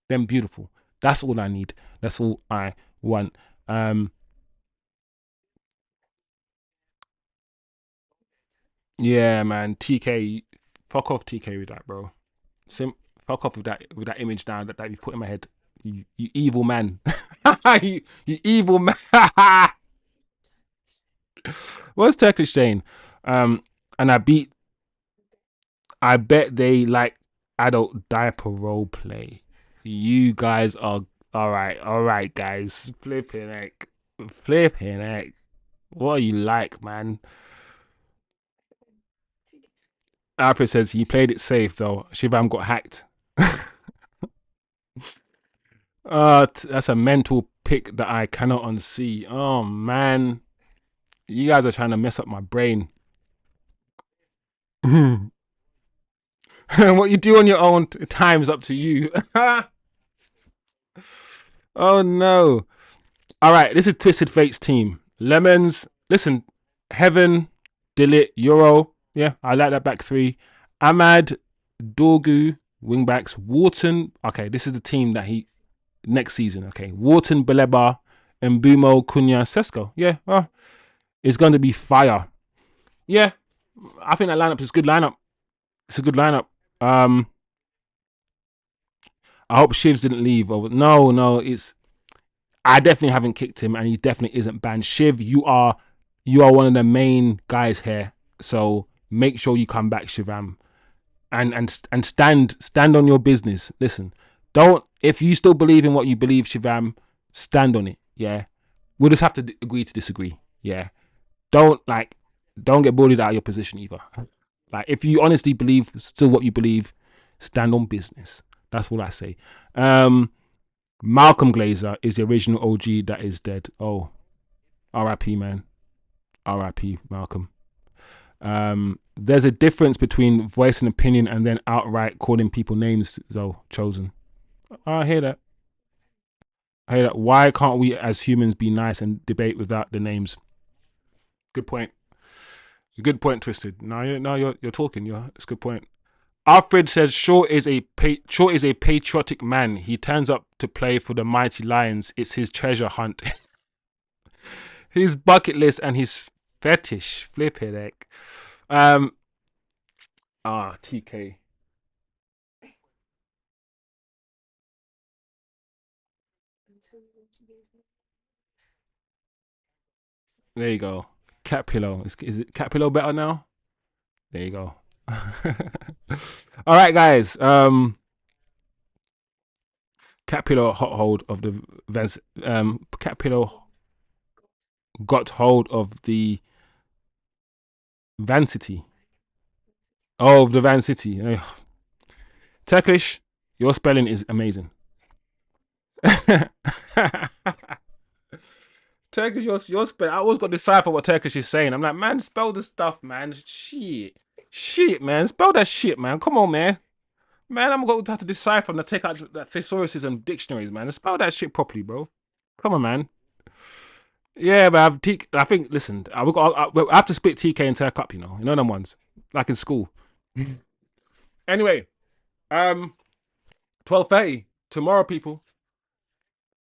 then beautiful. That's all I need. That's all I want. Yeah, man. TK, fuck off, TK, with that, bro. Fuck off with that image now that you've put in my head. You evil man. you evil man. What's Turkish saying? And I bet they like adult diaper role play. You guys are all right, guys. Flipping heck. What are you like, man? Alfred says he played it safe though. Shivam got hacked. That's a mental pick that I cannot unsee. Oh man, you guys are trying to mess up my brain. What you do on your own time is up to you. Oh no. All right, this is Twisted Fate's team. Lemons, listen, Heaven, Dillit, Euro. Yeah, I like that back three. Ahmad, Dorgu, wingbacks. Wharton. Okay, this is the team that he next season. Okay, Wharton, Baleba, Mbumo, Cunha, Sesko. Yeah, well, it's going to be fire. Yeah, I think that lineup is a good lineup. It's a good lineup. I hope Shivs didn't leave. No, it's I definitely haven't kicked him, and he definitely isn't banned. Shiv, you are one of the main guys here, so make sure you come back, Shivam, and stand on your business. Listen, don't if you still believe in what you believe, Shivam, stand on it. Yeah, we'll just have to agree to disagree. Yeah, don't get bullied out of your position either. Like if you honestly believe still what you believe, stand on business. That's what I say. Malcolm Glazer is the original OG that is dead. Oh, R.I.P. man. R.I.P. Malcolm. There's a difference between voicing opinion and then outright calling people names, though, chosen. I hear that. I hear that. Why can't we as humans be nice and debate without the names? Good point. Good point, Twisted. You're talking. It's a good point. Alfred says Shaw is a patriotic man. He turns up to play for the mighty Lions. It's his treasure hunt. His bucket list and his fetish. Flip it, heck. TK. There you go. Cat pillow. Is it cat pillow better now? There you go. All right, guys. Capulo hot hold of the Capulo got hold of the Van City. Oh, of the Van City. Turkish, your spelling is amazing. Turkish, your spelling. I always got to decipher what Turkish is saying. I'm like, man, spell the stuff, man. Shit, man. Spell that shit, man. Come on, man. Man, I'm going to have to decipher and take out that thesauruses and dictionaries, man. And spell that shit properly, bro. Come on, man. Yeah, but I think, listen, I have to split TK and Turk up, you know them ones, like in school. Anyway, 12:30 tomorrow, people.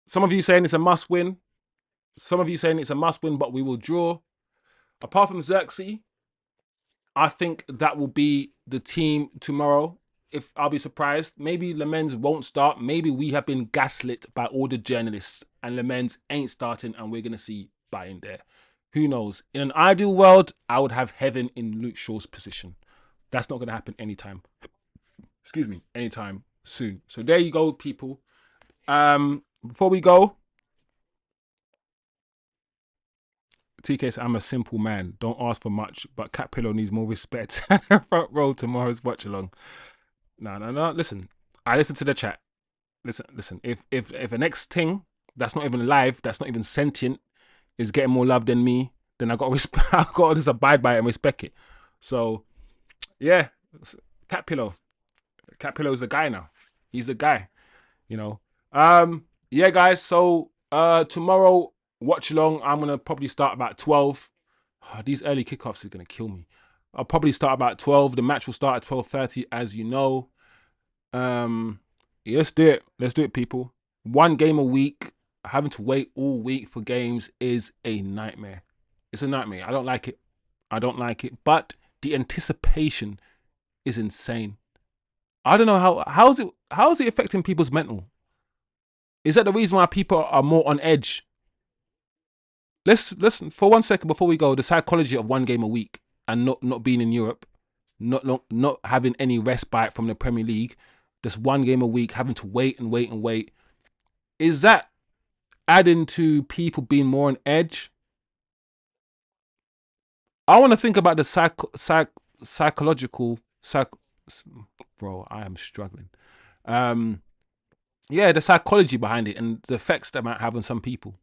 Some of you saying it's a must win. Some of you saying it's a must win, but we will draw. Apart from Xerxes, I think that will be the team tomorrow. If I'll be surprised, maybe Lemens won't start. Maybe we have been gaslit by all the journalists and Lemens ain't starting and we're going to see Bayern there. Who knows? In an ideal world, I would have Heaven in Luke Shaw's position. That's not going to happen anytime. Excuse me, anytime soon. So there you go, people. Before we go, TK says, I'm a simple man. Don't ask for much, but Cat Pillow needs more respect. Front row tomorrow's watch along. No. Listen, I listen to the chat. Listen. If the next thing that's not even live, that's not even sentient, is getting more love than me, then I got to just abide by it and respect it. So, yeah, Cat Pillow. Cat Pillow is the guy now. He's the guy. Yeah, guys. So tomorrow, watch along. I'm gonna probably start about 12. These early kickoffs is gonna kill me. I'll probably start about 12. The match will start at 12:30, as you know. Yeah, let's do it, people. One game a week. Having to wait all week for games is a nightmare. It's a nightmare. I don't like it. But the anticipation is insane. I don't know how's it affecting people's mental. Is that the reason why people are more on edge? Let's for 1 second before we go. The psychology of one game a week and not being in Europe, not having any respite from the Premier League, just one game a week, having to wait and wait and wait. Is that adding to people being more on edge? I want to think about the psychological. Bro, I am struggling. Yeah, the psychology behind it and the effects that might have on some people.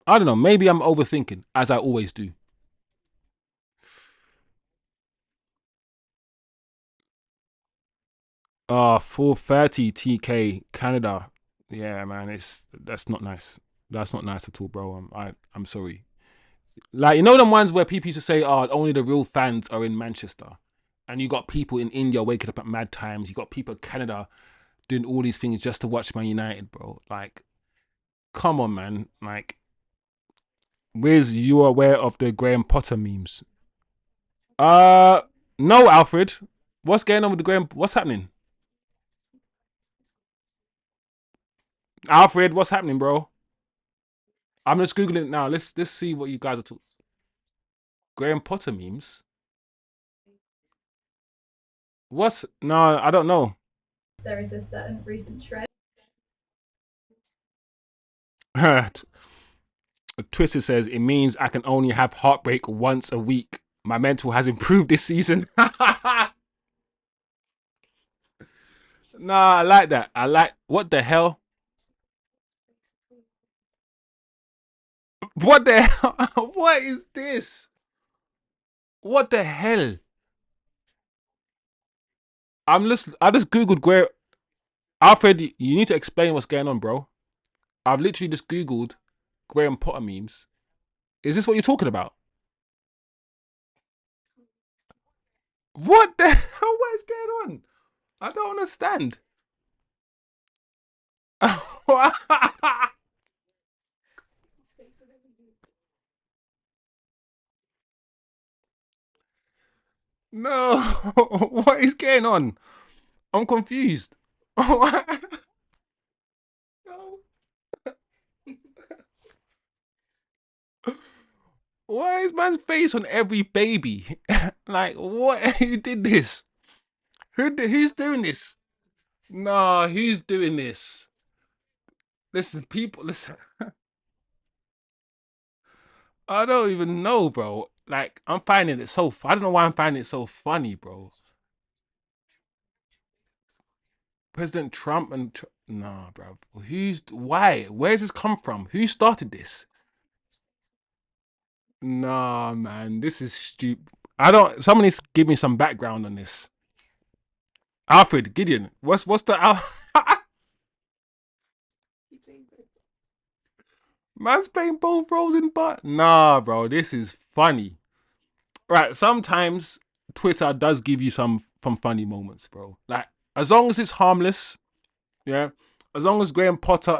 I don't know. Maybe I'm overthinking, as I always do. 4:30 TK Canada. Yeah, man, that's not nice. That's not nice at all, bro. I'm sorry. Like, them ones where people used to say, "Oh, only the real fans are in Manchester," and you got people in India waking up at mad times. You got people in Canada doing all these things just to watch Man United, bro. Like, come on, man. Like, where's you aware of the Graham Potter memes? No, Alfred. What's going on with the Graham? What's happening? Alfred, what's happening, bro? I'm just googling it now. Let's see what you guys are talking. Graham Potter memes. What's no? I don't know. There is a certain recent trend. Twitter says it means I can only have heartbreak once a week. My mental has improved this season. Nah, I like that. What the hell? What the hell? What is this? What the hell? I just googled Graham. Alfred, you need to explain what's going on, bro. I've literally just googled Graham Potter memes. Is this what you're talking about? What the hell? What is going on? I don't understand. No, what is going on? I'm confused. No. Why is man's face on every baby? Like, what? Who did this? Who's doing this? Nah, who's doing this? Listen, people, listen. I don't even know, bro. Like, I'm finding it so. I don't know why I'm finding it so funny, bro. President Trump and nah, bro. Who's why? Where's this come from? Who started this? Nah, man, this is stupid. I don't. Somebody give me some background on this. Alfred Gideon. What's the man's playing both roles in but nah, bro. This is funny. Right. Sometimes Twitter does give you some funny moments, bro. Like as long as it's harmless, yeah. As long as Graham Potter,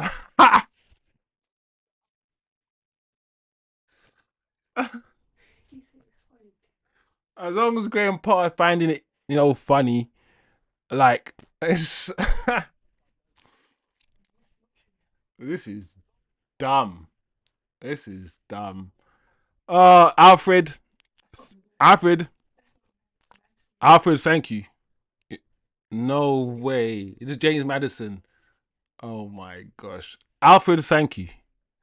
as long as Graham Potter finding it, funny, like it's this is dumb. This is dumb. Alfred, Alfred, Alfred. Thank you. No way. It's James Madison. Oh my gosh. Alfred, thank you.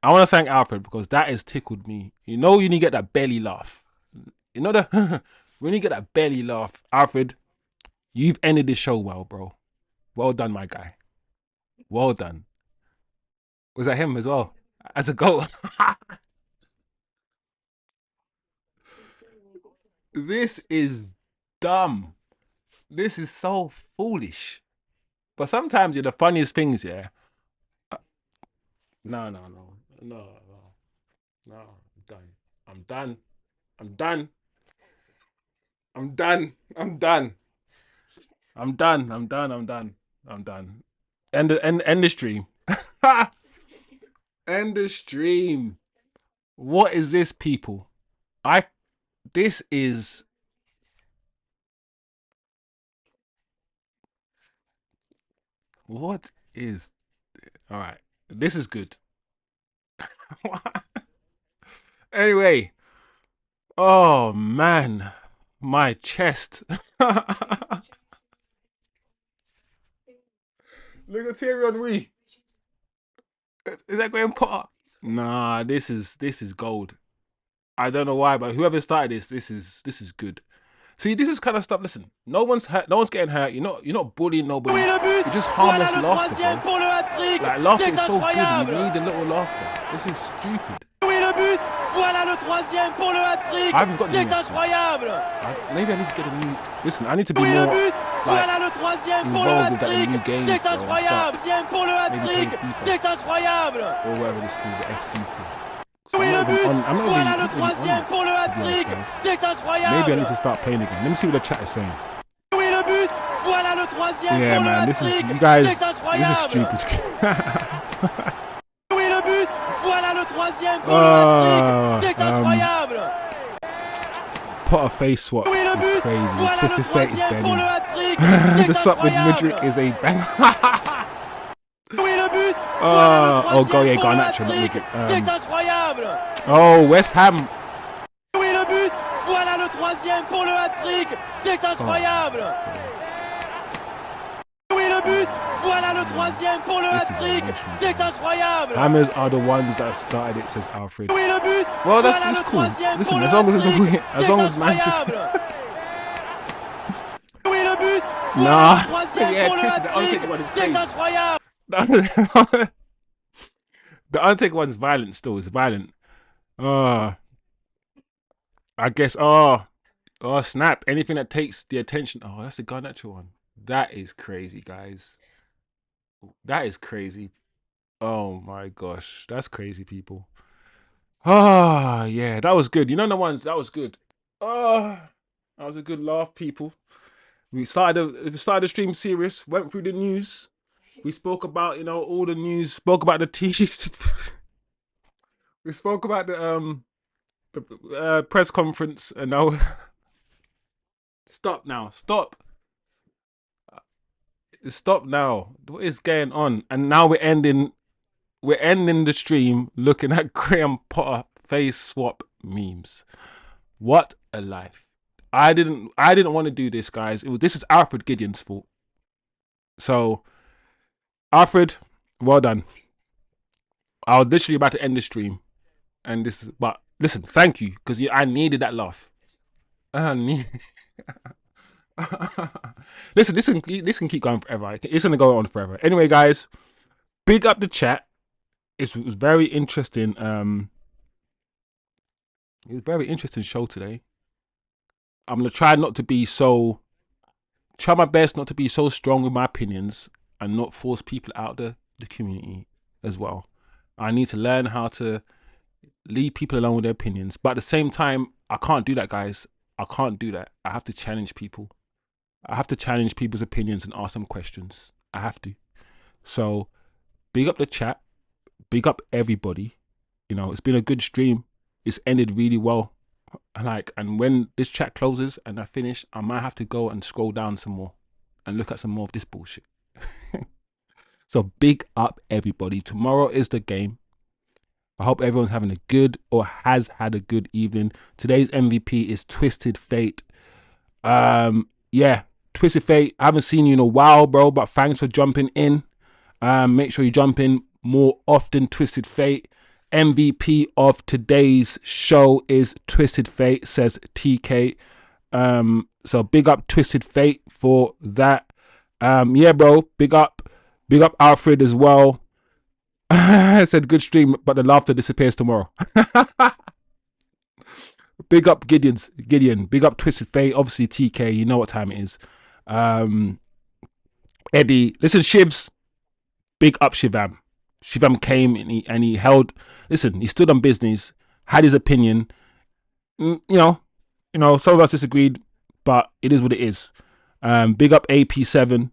I want to thank Alfred because that has tickled me. You know, you need to get that belly laugh. You know the when you get that belly laugh, Alfred, you've ended this show well, bro. Well done, my guy. Well done. Was that him as well? As a goal. This is dumb. This is so foolish. But sometimes, the funniest things, yeah. No, no, no, no, no, no. I'm done. I'm done. I'm done. I'm done. I'm done. I'm done. I'm done. I'm done. I'm done. End the stream. End the stream. What is this, people? This is what is all right. This is good. Anyway, oh man, my chest. Look at Thierry Henry. Is that Graham Potter? Nah, this is gold. I don't know why, but whoever started this is good. See, this is kind of stuff. Listen, no one's hurt. No one's getting hurt. You're not bullying nobody. It's just harmless laughter, bro. Like laughter is so good. You need a little laughter. This is stupid. Voilà le troisième pour le hat-trick. C'est incroyable. Maybe I need to get a new. Listen, I need to be more voilà le troisième pour le hat-trick. C'est incroyable. Troisième pour le hat-trick. C'est incroyable. Or whatever it's called, the FC thing. Oui, le but. Voilà le troisième pour le hat-trick. C'est incroyable. Maybe I need to start playing again. Let me see what the chat is saying. Oui, le but. Voilà le troisième Yeah, pour le man, hat-trick. you guys, C'est incroyable. this is stupid. Oui, le but. Voilà le troisième pour le hat-trick. C'est incroyable. Put a face swap Oui, le is but. crazy. Voilà Twisted le Fate is troisième pour le Benny. hat-trick. The C'est swap with incroyable. Mudrick is a bang. Oui, le but. Voilà le Oh, go, troisième yeah, pour le Garnacho, not hat-trick. Mudrick. C'est incroyable. Oh, West Ham. Oui, le but. Voilà le troisième pour le hat-trick. C'est incroyable. Oui, le but. Voilà le troisième pour le This is hat-trick. emotional, C'est incroyable. Hammers are the ones that started it, says Alfred. Oui, le but. Well, Voilà that's le cool. troisième Listen, pour le as long as it's hat-trick. as long as Manchester. Incroyable. Oui, le but. Nah. Voilà le troisième Yeah, pour le Chris, the hat-trick. Undertaker one is C'est crazy. incroyable. The Undertaker one's violent still. It's violent. I guess. Oh, snap. Anything that takes the attention. Oh, that's the Garnacho one. That is crazy, guys. That is crazy. Oh my gosh. That's crazy, people. Ah, yeah. That was good. You know the ones. That was good. Oh, that was a good laugh, people. We started the stream serious. Went through the news. We spoke about all the news. Spoke about the t-shirts. We spoke about the press conference, and now stop now. Stop now. What is going on? And now we're ending the stream looking at Graham Potter face swap memes. What a life. I didn't want to do this, guys. This is Alfred Gideon's fault. So, Alfred, well done. I was literally about to end the stream, and but listen, thank you, because I needed that laugh. Listen, this can keep going forever. It's gonna go on forever. Anyway, guys, big up the chat. It was very interesting. It was a very interesting show today. I'm gonna try my best not to be so strong with my opinions and not force people out the community as well. I need to learn how to leave people alone with their opinions, but at the same time, I can't do that, guys. I can't do that. I have to challenge people. I have to challenge people's opinions and ask them questions. I have to. So, big up the chat. Big up everybody. You know, it's been a good stream. It's ended really well. And when this chat closes and I finish, I might have to go and scroll down some more and look at some more of this bullshit. So big up everybody. Tomorrow is the game. I hope everyone's having a good or has had a good evening. Today's MVP is Twisted Fate. Yeah, Twisted Fate. I haven't seen you in a while, bro, but thanks for jumping in. Make sure you jump in more often, Twisted Fate. MVP of today's show is Twisted Fate, says TK. So big up Twisted Fate for that. Yeah, bro, big up Alfred as well. I said good stream, but the laughter disappears tomorrow. Big up Gideon. Big up Twisted Fate. Obviously TK, you know what time it is. Eddie, listen, Shivs. Big up Shivam. Shivam came and he held. Listen, he stood on business, had his opinion. You know, some of us disagreed, but it is what it is. Big up AP7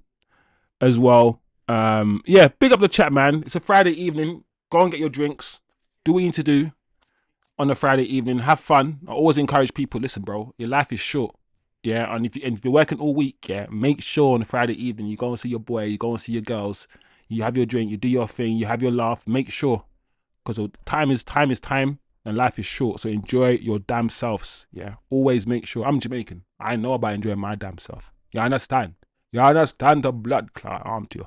as well. Yeah, big up the chat, man. It's a Friday evening. Go and get your drinks. Do what you need to do on a Friday evening. Have fun. I always encourage people, listen, bro, your life is short. Yeah, and if you're working all week, yeah, make sure on a Friday evening you go and see your boy, you go and see your girls, you have your drink, you do your thing, you have your laugh. Make sure, because time is time, and life is short. So enjoy your damn selves. Yeah, always make sure. I'm Jamaican. I know about enjoying my damn self. You understand? You understand the blood clot, aren't you?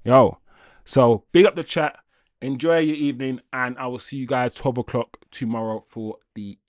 Yo, so big up the chat. Enjoy your evening, and I will see you guys 12 o'clock tomorrow for the